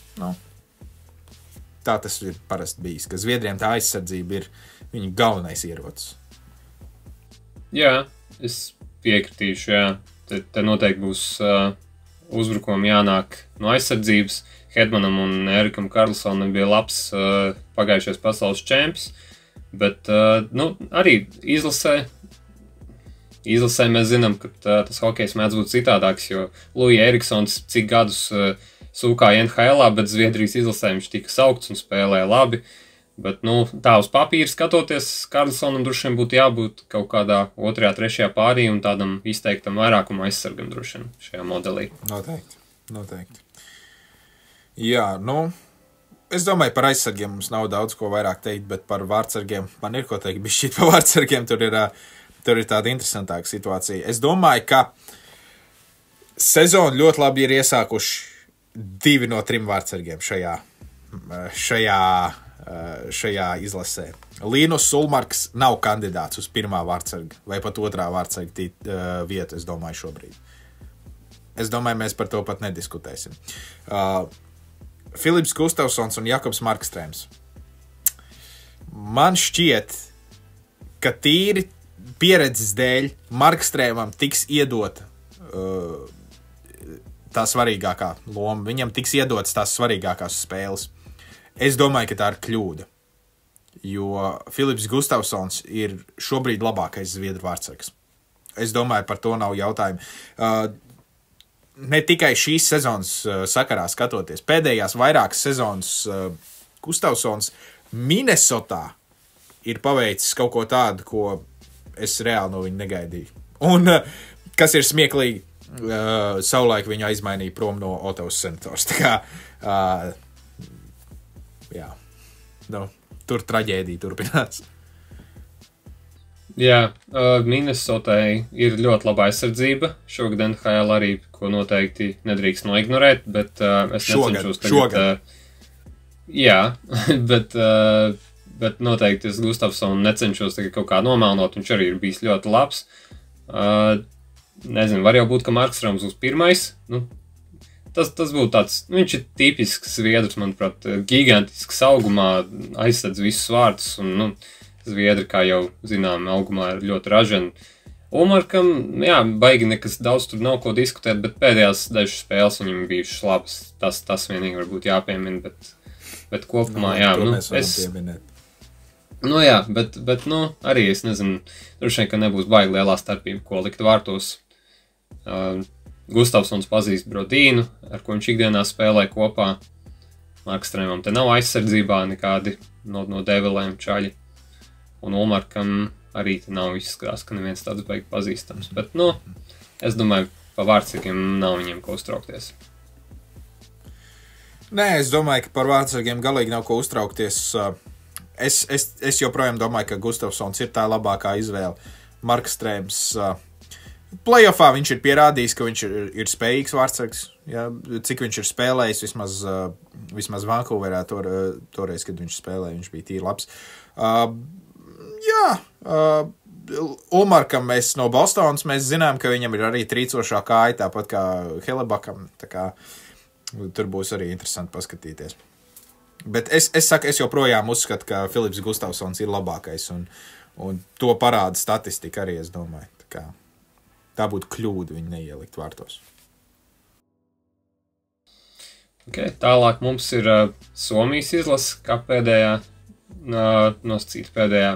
Tā tas ir parasti bijis, ka Zviedriem tā aizsardzība ir viņa galvenais ierocis. Jā, es piekritīšu, jā. Te noteikti būs uzbrukumam jānāk no aizsardzības. Hedmanam un Erikam Karlsonam bija labs pagājušais pasaules čemps, bet arī Izlasē mēs zinām, ka tas hokejs mēdz būt citādāks, jo Lūija Eriksons cik gadus sūkāja NHL-ā, bet Zviedrijas izlasē viņš tika saukts un spēlēja labi. Bet, tā uz papīra skatoties, Karlsonam droši vien būtu jābūt kaut kādā 2., 3. pārī un tādam izteiktam vairākuma aizsargam droši vien šajā modelī. Noteikti. Jā, es domāju, par aizsargiem mums nav daudz ko vairāk teikt, bet par vārdsargiem man ir ko teikt, bišķīt par vārdsargiem, tur ir tāda interesantāka situācija. Es domāju, ka sezonu ļoti labi ir iesākuši 2 no 3 vārdsargiem šajā izlasē. Līnus Sulmarks nav kandidāts uz 1. vārdsarga vai pat 2. vārdsarga vietu, es domāju, šobrīd. Es domāju, mēs par to pat nediskutēsim. Filips Gustavsons un Jakobs Markstrēms. Man šķiet, ka tīri pieredzes dēļ Markstrēmam tiks iedota tā svarīgākā loma. Viņam tiks iedotas tās svarīgākās spēles. Es domāju, ka tā ir kļūda, jo Filips Gustavsons ir šobrīd labākais Zviedru vārdsargs. Es domāju, par to nav jautājumu. Ne tikai šīs sezonas sakarā skatoties. Pēdējās vairākas sezonas Gustavsons Minnesotā ir paveicis kaut ko tādu, ko es reāli no viņa negaidīju. Un, kas ir smieklīgi, savulaik viņu aizmainīja prom no Ottavas Senators. Tā kā, jā, tur traģēdija turpinās. Jā, Minnesotai ir ļoti laba aizsardzība. Šogad NHL arī, ko noteikti nedrīkst noignorēt, bet es necenšos tagad... Jā, bet noteikti es Gustavsonu necenšos tagad kaut kā nomelnot, viņš arī ir bijis ļoti labs. Nezinu, var jau būt, ka Markstrēms būs 1. Tas būtu tāds, viņš ir tipisks Zviedrs, manuprāt, gigantisks augumā, aizsadz visus vārtus, un, Zviedri, kā jau zinām, augumā ir ļoti ražani. Ulmarkam, jā, baigi nekas daudz tur nav ko diskutēt, bet pēdējās dažas spēles viņam bijušas labas. Tas vienīgi varbūt jāpiemina, bet kopumā, jā. To mēs varam pieminēt. Nu jā, bet arī es nezinu, droši vien, ka nebūs baigi lielā starpība, ko likt vārtos. Gustavsons pazīst Brodīnu, ar ko viņš ikdienā spēlē kopā. Markstrēmam te nav aizsardzībā nekādi no devilēm čaļi. Un Ulmarkam arī te nav izskatās, ka neviens tāds baigi pazīstams. Bet, es domāju, pa vārdsargiem nav viņiem ko uztraukties. Nē, es domāju, ka par vārdsargiem galīgi nav ko uztraukties. Es joprojām domāju, ka Gustavsons ir tā labākā izvēle. Markstrēms playoffā viņš ir pierādījis, ka viņš ir spējīgs vārdsargs. Ja? Cik viņš ir spēlējis, vismaz Vancouverā toreiz, kad viņš spēlēja, viņš bija tīri labs. Ulmarkam mēs no Bostonas, mēs zinām, ka viņam ir arī trīcošā kāja, tāpat kā Helebakam. Tā kā tur būs arī interesanti paskatīties. Bet es joprojām uzskatu, ka Filips Gustavsons ir labākais, un to parāda statistika arī, es domāju. Tā būtu kļūda viņu neielikt vārtos. Okay, tālāk mums ir Somijas izlase, kā pēdējā, nosacīta pēdējā.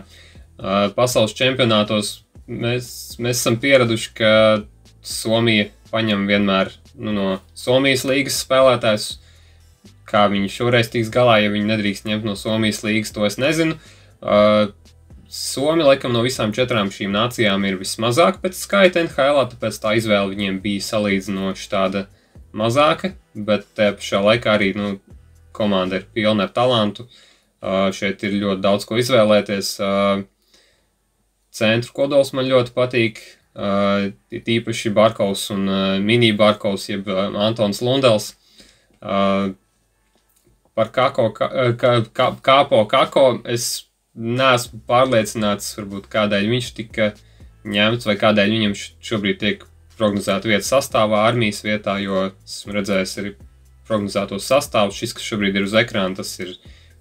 Pasaules čempionātos mēs esam pieraduši, ka Somija paņem vienmēr no Somijas līgas spēlētājus. Kā viņi šoreiz tiks galā, ja viņi nedrīkst ņemt no Somijas līgas, to es nezinu. Somi, laikam, no visām 4 šīm nācijām ir vismazāk pēc skaita NHL, tāpēc tā izvēle viņiem bija salīdzinoši tāda mazāka, bet te pašā laikā arī komanda ir pilna ar talantu. Šeit ir ļoti daudz ko izvēlēties. Centru kodols man ļoti patīk, tīpaši Barkovs un Mini Barkovs, jeb Antons Lundels. Par Kako es neesmu pārliecināts, varbūt kādēļ viņš tika ņemts vai kādēļ viņam šobrīd tiek prognozēta vieta sastāvā armijas vietā, jo esmu redzējis arī prognozētos sastāvus. Šis, kas šobrīd ir uz ekrāna, tas ir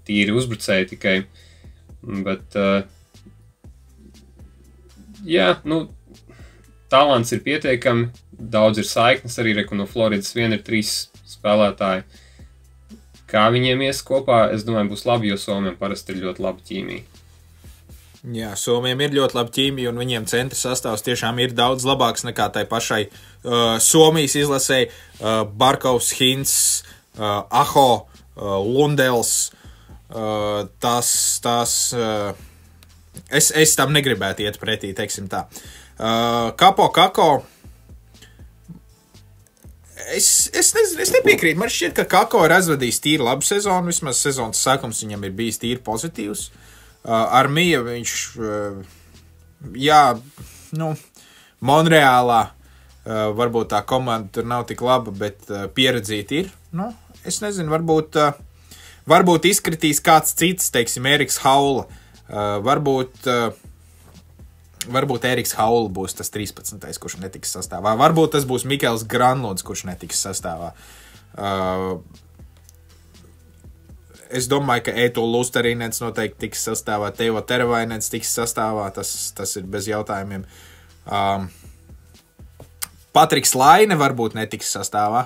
tīri uzbrucēji tikai. Bet, talants ir pietiekami, daudz ir saiknes, arī no Floridas vien ir 3 spēlētāji. Kā viņiem ies kopā, es domāju, būs labi, jo Somiem parasti ir ļoti laba ķīmija. Jā, Somiem ir ļoti laba ķīmija, un viņiem centra sastāvs tiešām ir daudz labāks nekā tai pašai Somijas izlasēji. Barkovs, Hints, Aho, Lundels. Es tam negribētu iet pretī, teiksim tā. Kako. Es nepiekrītu. Man šķiet, ka Kako ir aizvadījis tīri labu sezonu. Vismaz sezonas sākums viņam ir bijis tīri pozitīvs. Ar Miju viņš, Monreālā varbūt tā komanda tur nav tik laba, bet pieredzīti ir. Es nezinu, varbūt izkritīs kāds cits, teiksim, Eriks Haula. Varbūt Eriks Haula būs tas 13. kurš netiks sastāvā. Varbūt tas būs Mikels Granlunds, kurš netiks sastāvā. Es domāju, ka Eetu Lusterīnens noteikti tiks sastāvā. Teivo Teravainens tiks sastāvā. Tas ir bez jautājumiem. Patriks Laine varbūt netiks sastāvā.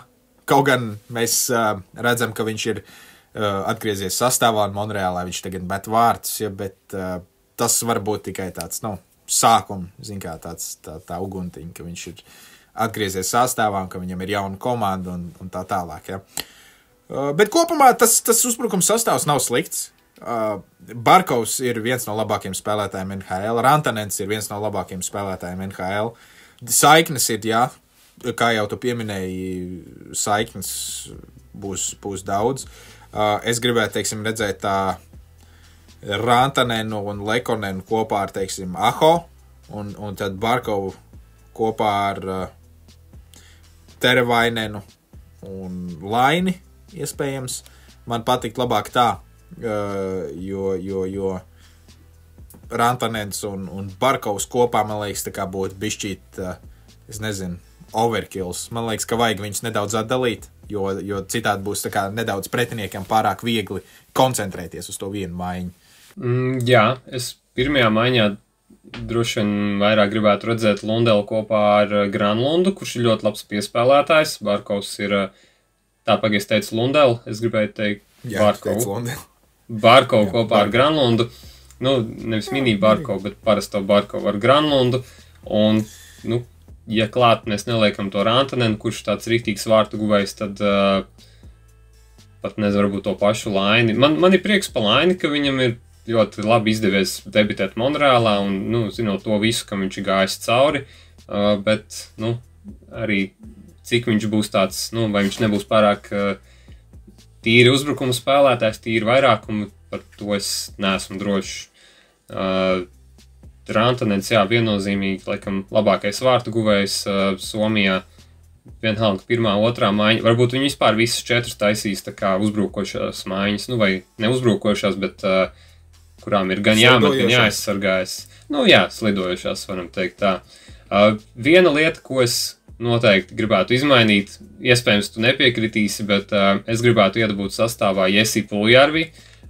Kaut gan mēs redzam, ka viņš ir atgriezies sastāvā un Monreālā viņš tagad bet vārtus, bet tas varbūt tikai tāds, sākuma, tā uguntiņa, ka viņš ir atgriezies sastāvā un ka viņam ir jauna komanda un tā tālāk, ja. Bet kopumā tas uzbrukums sastāvs nav slikts. Barkovs ir viens no labākiem spēlētājiem NHL, Rantanens ir viens no labākiem spēlētājiem NHL. Saiknes ir, kā jau tu pieminēji, saiknes būs daudz. Es gribētu, teiksim, redzēt tā Rantanenu un Lekonenu kopā ar, teiksim, Aho un tad Barkovu kopā ar Teravainenu un Laini, iespējams. Man patīk labāk tā, jo Rantanens un Barkovs kopā, man liekas, tā kā būtu bišķīt, es nezinu, overkills. Man liekas, ka vajag viņus nedaudz atdalīt, jo citādi būs tā kā nedaudz pretiniekam pārāk viegli koncentrēties uz to vienu maiņu. Jā, es pirmajā maiņā droši vien vairāk gribētu redzēt Lundelu kopā ar Granlundu, kurš ir ļoti labs piespēlētājs. Barkovs ir, es teicu Lundelu, es gribēju teikt Barkovu. Barkovu kopā ar Granlundu. nu, nevis mini Barkov, bet parasto Barkovu ar Granlundu, un, nu, ja klāt mēs neliekam to Rantanenu, kurš tāds rīktīgs vārtu guvējs, tad pat nezinu, varbūt to pašu Laini. Man ir prieks pa Laini, ka viņam ir ļoti labi izdevies debitēt Monreālā un, nu, zinot to visu, kam viņš ir gājis cauri, bet, nu, arī cik viņš būs tāds, nu, vai viņš nebūs pārāk tīri uzbrukuma spēlētājs, tīri vairākumu, par to es neesmu drošs. Rantanens, jā, viennozīmīgi, laikam, labākais vārtu guvējs Somijā. Vienalga pirmā, otrā maiņa. Varbūt viņi vispār visas 4 taisīs tā kā uzbrukošās maiņas, nu vai neuzbrukošās, bet kurām ir gan jāmet, gan jāaizsargājas. Nu jā, slidojušās, varam teikt tā. Viena lieta, ko es noteikti gribētu izmainīt, iespējams tu nepiekritīsi, bet es gribētu iedabūt sastāvā Jesi Puljärvi,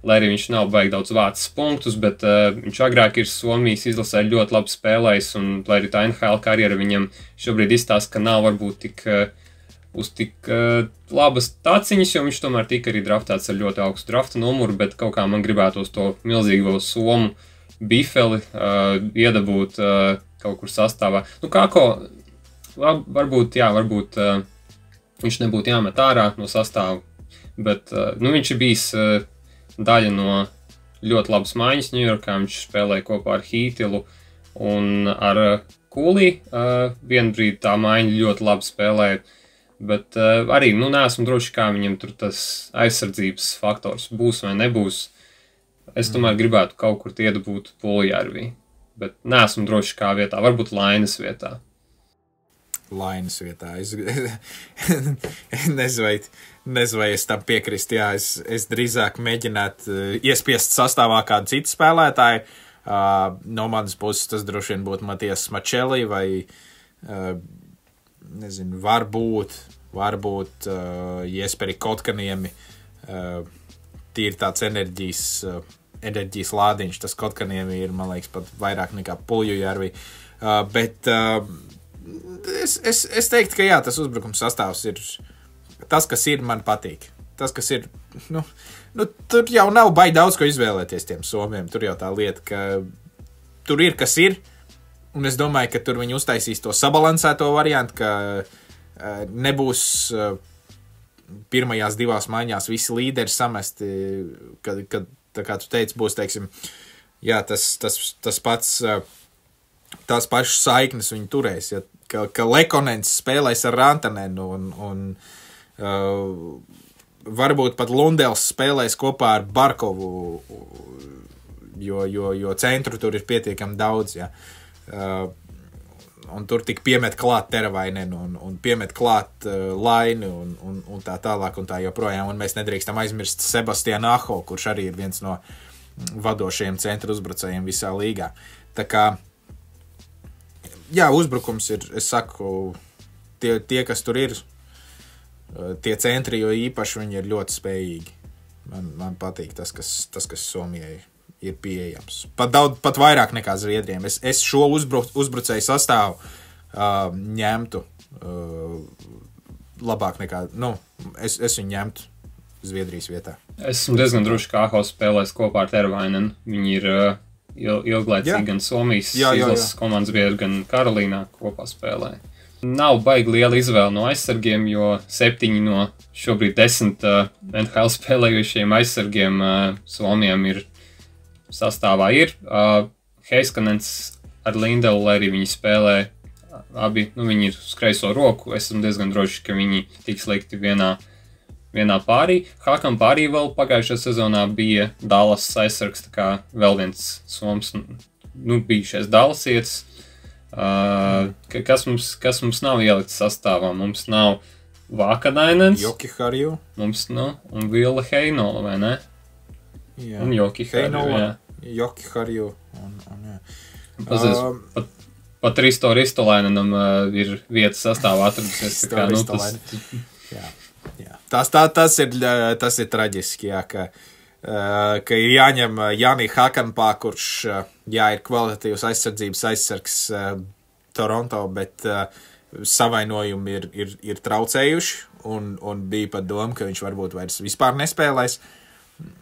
lai arī viņš nav baigi daudz vācis punktus, bet viņš agrāk ir Somijas izlasē ļoti labi spēlējis, un lai arī tā NHL karjera viņam šobrīd izstāsta, ka nav varbūt uz tik labas taciņas, jo viņš tomēr tika arī draftēts ar ļoti augstu drafta numuru, bet kaut kā man gribētos to milzīgo somu bifeli iedabūt kaut kur sastāvā. Nu, Kako, varbūt viņš nebūtu jāmet ārā no sastāvu, bet nu, viņš ir bijis daļa no ļoti labas maiņas Ņujorkā. Viņš spēlēja kopā ar Hītilu un ar Kūlī. Vienbrīd tā maiņa ļoti labi spēlēja, bet arī, nu, neesmu droši, kā viņam tur tas aizsardzības faktors būs vai nebūs. Es tomēr gribētu kaut kur iedabūt Puljärvi, bet neesmu droši kā vietā, varbūt Lainas vietā. Lainas vietā. Es nezinu, vai es tam piekrist. Jā, es drīzāk mēģinātu iespiest sastāvā kādu citu spēlētāju. No manas puses tas droši vien būtu Matijas Mačeli vai, nezinu, varbūt Jesperi Kotkaniemi. Tīri tāds enerģijas lādiņš. Tas Kotkaniemi ir, man liekas, pat vairāk nekā Puljärvi. Bet es teiktu, ka jā, tas uzbrukums sastāvs ir tas, kas ir, man patīk. Tas, kas ir, nu, tur jau nav baigi daudz, ko izvēlēties tiem somiem. Tur jau tā lieta, ka tur ir, kas ir, un es domāju, ka tur viņi uztaisīs to sabalansēto variantu, ka nebūs pirmajās 2 maiņās visi līderi samesti, kad tā kā tu teici, būs, teiksim, jā, tas pats, tās pašas saiknes viņi turēs, ja, ka Lekonens spēlēs ar Rantanenu un varbūt pat Lundels spēlēs kopā ar Barkovu, jo centru tur ir pietiekami daudz, ja. Un tur tik piemet klāt Teravainenu un piemet klāt Laini un tā tālāk un tā joprojām, un mēs nedrīkstam aizmirst Sebastianu Aho, kurš arī ir viens no vadošajiem centru uzbrucējiem visā līgā. Tā kā jā, uzbrukums ir, es saku, tie kas tur ir, tie centri, jo īpaši viņi ir ļoti spējīgi. Man patīk tas, kas Somijai ir pieejams. Pat vairāk nekā Zviedriem. Es šo uzbrucēju sastāvu ņemtu labāk nekā, nu, es viņu ņemtu Zviedrijas vietā. Esmu diezgan droši, ka Aho spēlēs kopā ar Teravainenu. Viņi ir ilglaicīgi gan Somijas izlases komandas biedri, gan Karolīnā kopā spēlē. Nav baigi liela izvēle no aizsargiem, jo 7 no šobrīd 10 NHL spēlējušiem aizsargiem Somijam ir sastāvā ir. Heiskanens ar Lindelu, lai arī viņi spēlē abi, nu viņi ir uz kreiso roku, esmu diezgan droši, ka viņi tiks likti vienā pārī. Hakam pārī vēl pagājušajā sezonā bija Dallas aizsargs, tā kā vēl viens Soms, nu bijušais Dallasietis. Kas mums nav ielikts sastāvā? Mums nav Vakanainens, Joki Harju, mums nav, un Ville Heinola, vai ne? Jā. Un Joki Harju, jā. Joki Harju, un jā. Pat Risto Ristolainenam ir vietas sastāvā atradusies. Tā kā, nu, jā. Tas ir traģiski, jā, ka ir jāņem Jani Hakanpā, kurš, jā, ir kvalitatīvs aizsardzības aizsargs Toronto, bet savainojumi ir traucējuši, un bija pat doma, ka viņš varbūt vairs vispār nespēlēs.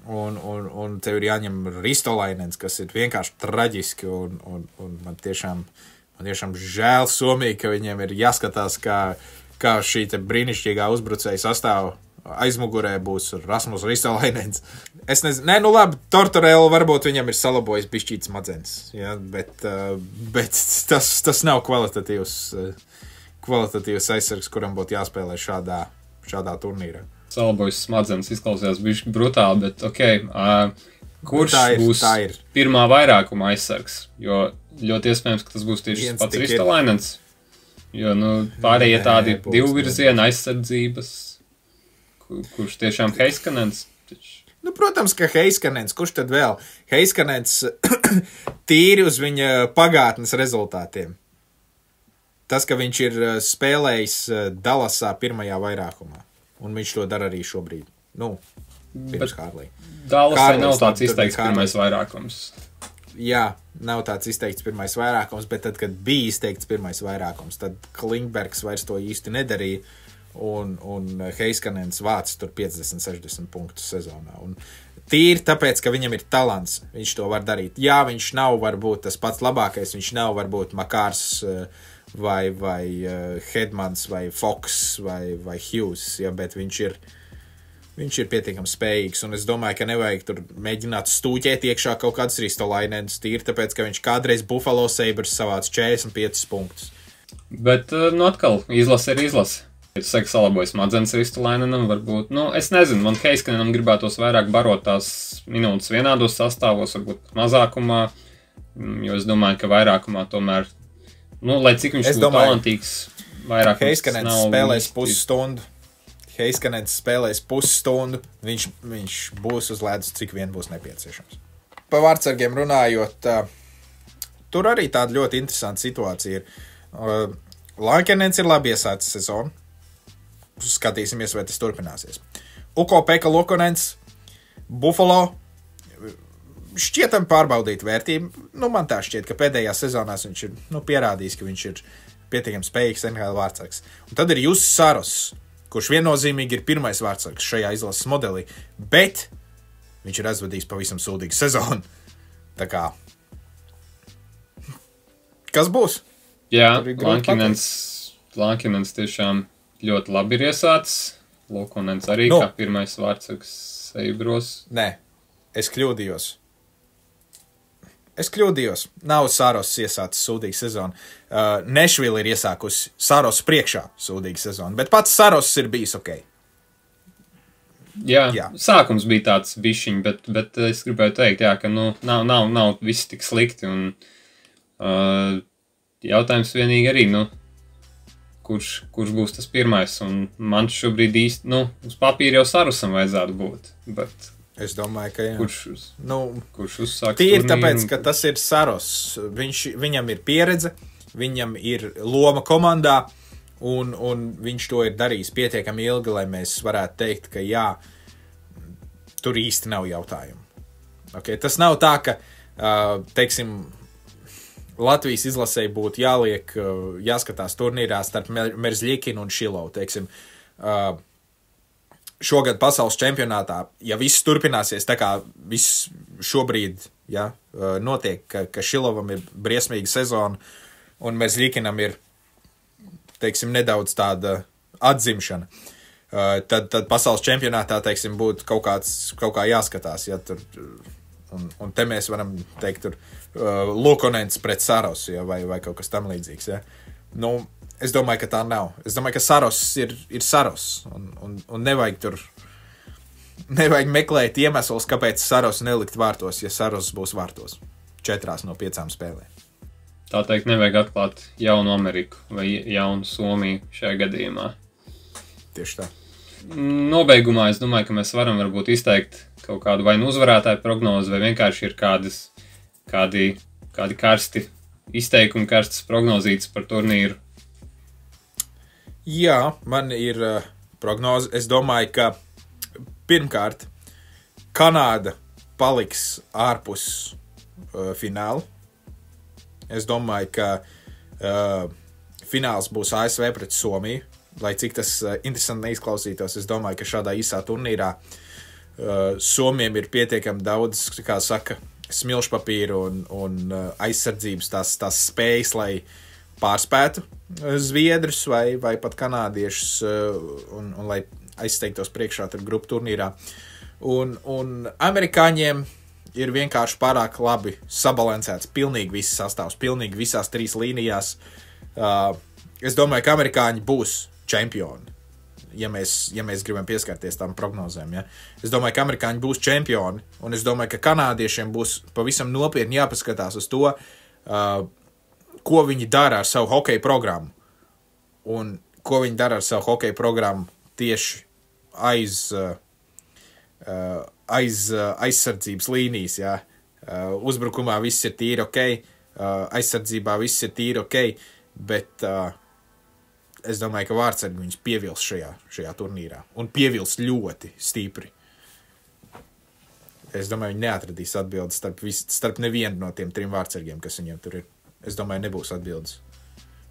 un tev ir jāņem Ristolainens, kas ir vienkārši traģiski, un man tiešām žēl Somija, ka viņiem ir jāskatās, kā šī te brīnišķīgā uzbrucēja sastāva aizmugurē būs Rasmus Ristolainens. Es nezinu, nu labi, Tortorella varbūt viņam ir salabojis bišķīts smadzenes, ja, bet tas nav kvalitatīvs aizsargs, kuram būtu jāspēlē šādā turnīrā. Salabojas smadzenes izklausījās bišķi brutāli, bet kurš būs pirmā vairākuma aizsargs? Jo ļoti iespējams, ka tas būs tieši pats Ristolainens. Jo, pārējie tādi divvirziena aizsardzības, kurš tiešām Heiskanens. Protams, ka Heiskanens, kurš tad vēl? Heiskanens tīri uz viņa pagātnes rezultātiem. Tas, ka viņš ir spēlējis Dallasā pirmajā vairākumā. Un viņš to dara arī šobrīd. Pirms Hārlī. Dallasai nav tāds izteikts pirmais vairākums. Jā, nav tāds izteikts pirmais vairākums, bet tad, kad bija izteikts pirmais vairākums, tad Klingbergs vairs to īsti nedarīja. Un Heiskanens vāc tur 50-60 punktus sezonā. Un tīri tāpēc, ka viņam ir talants, viņš to var darīt. Jā, viņš nav varbūt tas pats labākais, viņš nav varbūt Makārs vai Hedmans vai Fox vai Hughes, ja, bet viņš ir pietiekami spējīgs. Un es domāju, ka nevajag tur mēģināt stūķēt iekšā kaut kāds Ristolainens, tīri tāpēc, ka viņš kādreiz Buffalo Sabres savāc 45 punktus. Bet, atkal, izlase ir izlase. Es saku, salabojas smadzenes Ristolainenam, varbūt, es nezinu, man Heiskanenam gribētos vairāk barot tās minūtes vienādos sastāvos, varbūt mazākumā, jo es domāju, ka vairākumā tomēr, lai cik viņš būtu talantīgs, vairāk Heiskanens spēlēs pusstundu. Heiskanens spēlēs pusstundu, viņš būs uz ledus, cik vien būs nepieciešams. Pa vārdsargiem runājot, tur arī tāda ļoti interesanta situācija ir. Lankenens ir labi iesācis sezonu. Skatīsimies, vai tas turpināsies. Ukko-Pekka Lukonens, Buffalo, šķietam pārbaudīt vērtību. Man tā šķiet, ka pēdējās sezonās viņš ir pierādījis, ka viņš ir pietiekami spējīgs NHL vārdsargs. Un tad ir Jussi Saros, kurš viennozīmīgi ir pirmais vārdsargs šajā izlases modelī, bet viņš ir aizvadījis pavisam sūdīgu sezonu. Tā kā, kas būs? Jā, Lankinens tiešām ļoti labi ir iesācis. Lukonens arī kā pirmais vārdsargs Sabros. Nē, es kļūdījos. Nav Saros iesācis sūdīgu sezonu. Nešvili ir iesākusi Saros priekšā sūdīgu sezonu, bet pats Saros ir bijis ok. Jā. Sākums bija tāds bišķiņ, bet es gribēju teikt, ka nav viss tik slikti. Un jautājums vienīgi arī, kurš būs tas pirmais, un man šobrīd īsti, uz papīra jau Sarusam vajadzētu būt, bet es domāju, ka jā. Kurš uzsāks tīri turnīru? Tāpēc, ka tas ir Saros, viņam ir pieredze, viņam ir loma komandā, un viņš to ir darījis pietiekami ilgi, lai mēs varētu teikt, ka jā, tur īsti nav jautājumu. Okay? Tas nav tā, ka, teiksim, Latvijas izlasēji būtu jāskatās turnīrā starp Merzļikinu un Šilovu, teiksim. Šogad pasaules čempionātā, ja viss turpināsies tā kā viss šobrīd notiek, ka Šilovam ir briesmīga sezona un Merzļikinam ir, teiksim, nedaudz tāda atzimšana, tad pasaules čempionātā, teiksim, būtu kaut kā jāskatās, ja tur... Un te mēs varam teikt, tur Lukonens pret Saros, vai kaut kas tam līdzīgs. Ja? Es domāju, ka tā nav. Es domāju, ka Saros ir Saros. Un nevajag meklēt iemeslus, kāpēc Saros nelikt vārtos, ja Saros būs vārtos 4 no 5 spēlēm. Tā teikt, nevajag atklāt jaunu Ameriku vai jaunu Somiju šajā gadījumā. Tieši tā. Nobeigumā es domāju, ka mēs varam varbūt izteikt kaut kādu vai uzvarētāju prognozi, vai vienkārši ir kādi karsti izteikumi, karstas prognozītas par turnīru. Jā, man ir prognoze. Es domāju, ka pirmkārt Kanāda paliks ārpus fināla. Es domāju, ka fināls būs ASV pret Somiju. Lai cik tas interesanti neizklausītos, es domāju, ka šādā īsā turnīrā Somiem ir pietiekami daudz, kā saka, smilšpapīru un aizsardzības tās spējas, lai pārspētu zviedrus vai pat kanādiešus un lai aizsteigtos priekšā tur grupu turnīrā. Un amerikāņiem ir vienkārši pārāk labi sabalansēts pilnīgi viss sastāvs, pilnīgi visās 3 līnijās. Es domāju, ka amerikāņi būs čempioni, ja mēs gribam pieskarties tām prognozēm. Ja? Es domāju, ka amerikāņi būs čempioni, un es domāju, ka kanādiešiem būs pavisam nopietni jāpaskatās uz to, ko viņi dara ar savu hokeja programmu. Un ko viņi dara ar savu hokeja programmu tieši aizsardzības līnijas. Ja? Uzbrukumā viss ir tīri ok, aizsardzībā viss ir tīri ok, bet es domāju, ka vārtsargi viņus pievils šajā turnīrā. Un pievils ļoti stipri. Es domāju, viņi neatradīs atbildes starp nevienu no tiem 3 vārtsargiem, kas viņiem tur ir. Es domāju, nebūs atbildes.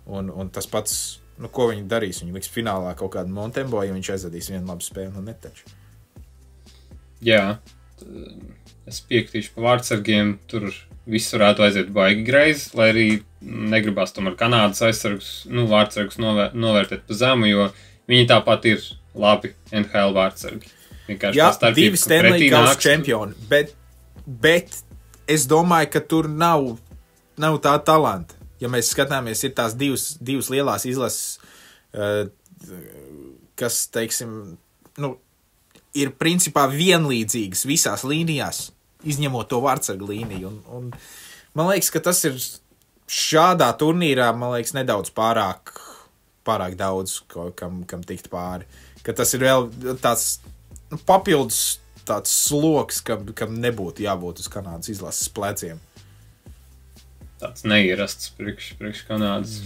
Un tas pats, ko viņi darīs? Viņi liks finālā kaut kādu Montembo, ja viņš aizvadīs vienu labu spēli, netaču. Jā, es piekritīšu par vārtsargiem, tur viss varētu aiziet baigi greizi, lai arī negribās tomēr Kanādas vārtsargus novērtēt pa zemu, jo viņi tāpat ir labi NHL vārtsargi. Jā, 2 Stanley Kausa čempioni, bet es domāju, ka tur nav tā talanta. Ja mēs skatāmies, ir tās divas lielās izlases, kas, teiksim, ir principā vienlīdzīgas visās līnijās, izņemot to vārtsargu līniju. Un man liekas, ka tas ir šādā turnīrā, man liekas, nedaudz pārāk daudz, kam tikt pāri. Ka tas ir vēl tāds papildus tāds sloks, kam nebūtu jābūt uz Kanādas izlases pleciem. Tāds neierasts priekš Kanādas.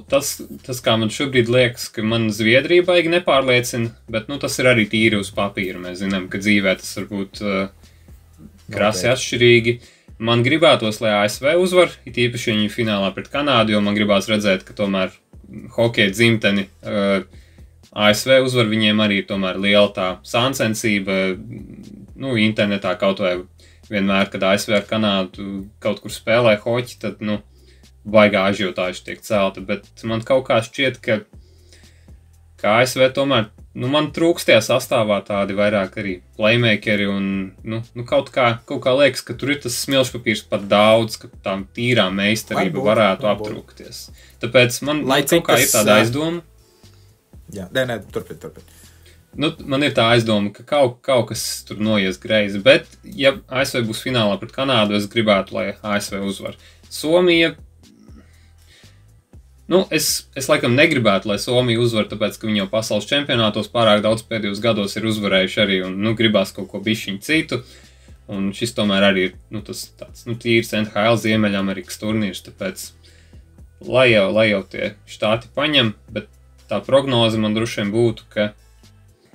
Tas, kā man šobrīd liekas, ka man Zviedrija baigi nepārliecina, bet tas ir arī tīri uz papīra. Mēs zinām, ka dzīvē tas var būt krasi atšķirīgi. Man gribētos, lai ASV uzvar, it īpaši viņi finālā pret Kanādu, jo man gribās redzēt, ka tomēr hokeja dzimteni ASV uzvar, viņiem arī ir tomēr liela tā sāncensība, internetā kaut vai vienmēr, kad ASV ar Kanādu kaut kur spēlē hoķi, tad, baigā ažiotāži tiek celta, bet man kaut kā šķiet, ka ASV tomēr, man trūkst tajā sastāvā tādi vairāk arī playmakeri un, kaut kā liekas, ka tur ir tas smilšpapīrs pat daudz, ka tā tīrā meistarība varētu aptrūkties. Tāpēc man kaut kā ir tāda aizdoma. Jā, turpin. Man ir tā aizdoma, ka kaut kas tur noies greizi, bet, ja ASV būs finālā pret Kanādu, es gribētu, lai ASV uzvar. Somija, es laikam negribētu, lai Somija uzvar, tāpēc, ka viņi jau pasaules čempionātos pārāk daudz pēdējos gados ir uzvarējuši arī, un, gribās kaut ko bišķiņu citu, un šis tomēr arī ir, tas tāds, tīrs NHL Ziemeļamerikas turnīrs, tāpēc, lai jau tie štāti paņem, bet tā prognoze man droši vien būtu, ka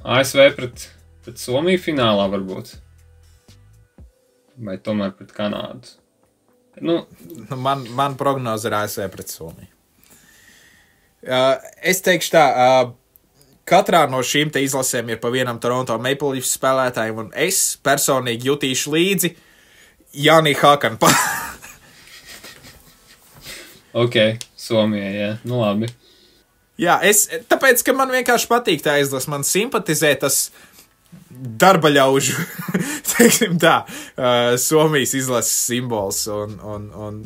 ASV pret Somiju finālā varbūt. Vai tomēr pret Kanādu. Man prognoze ir ASV pret Somiju. Es teikšu tā, katrā no šīm te izlasēm ir pa vienam Toronto Maple Leafs spēlētājiem, un es personīgi jutīšu līdzi Jānī Hakan. Ok, Somijai, jā. Labi. Jā, tāpēc, ka man vienkārši patīk tā izlase, man simpatizē tas darbaļaužu, teiksim tā, Somijas izlases simbols, un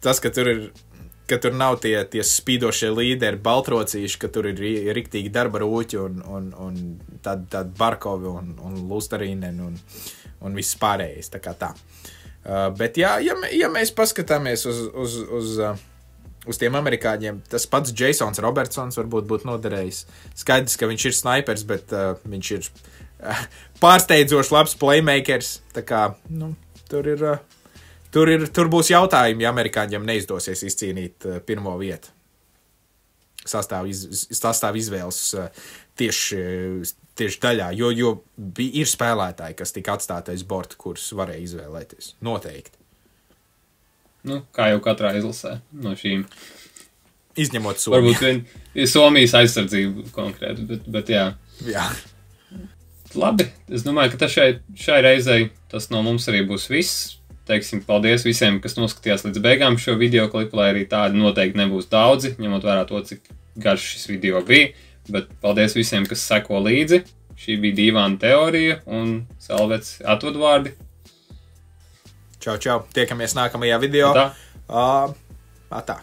tas, ka tur nav tie spīdošie līderi, baltrocīši, ka tur ir riktīgi darba rūķi, un tādi Barkovi, un Lustarīnen, un viss pārējais, tā kā tā. Bet jā, ja mēs paskatāmies uz tiem amerikāņiem, tas pats Jasons Robertsons varbūt būtu noderējis. Skaidrs, ka viņš ir snaipers, bet viņš ir pārsteidzoši labs playmakers. Tā kā, tur būs jautājumi, ja amerikāņiem neizdosies izcīnīt pirmo vietu. Sastāv izvēles tieši daļā, jo ir spēlētāji, kas tika atstātais borta, kurus varēja izvēlēties. Noteikti. Kā jau katrā izlasē no šīm. Izņemot Somiju. Varbūt Somijas aizsardzību konkrēti, bet jā. Jā. labi, es domāju, ka šai reizei tas no mums arī būs viss. Teiksim, paldies visiem, kas noskatījās līdz beigām šo video klipu, lai arī tādi noteikti nebūs daudzi, ņemot vērā to, cik garš šis video bija. Bet paldies visiem, kas seko līdzi. Šī bija Dīvāna teorija un Salvets atvadvārdi. Čau, čau. Tiekamies nākamajā video. Tā. Tā.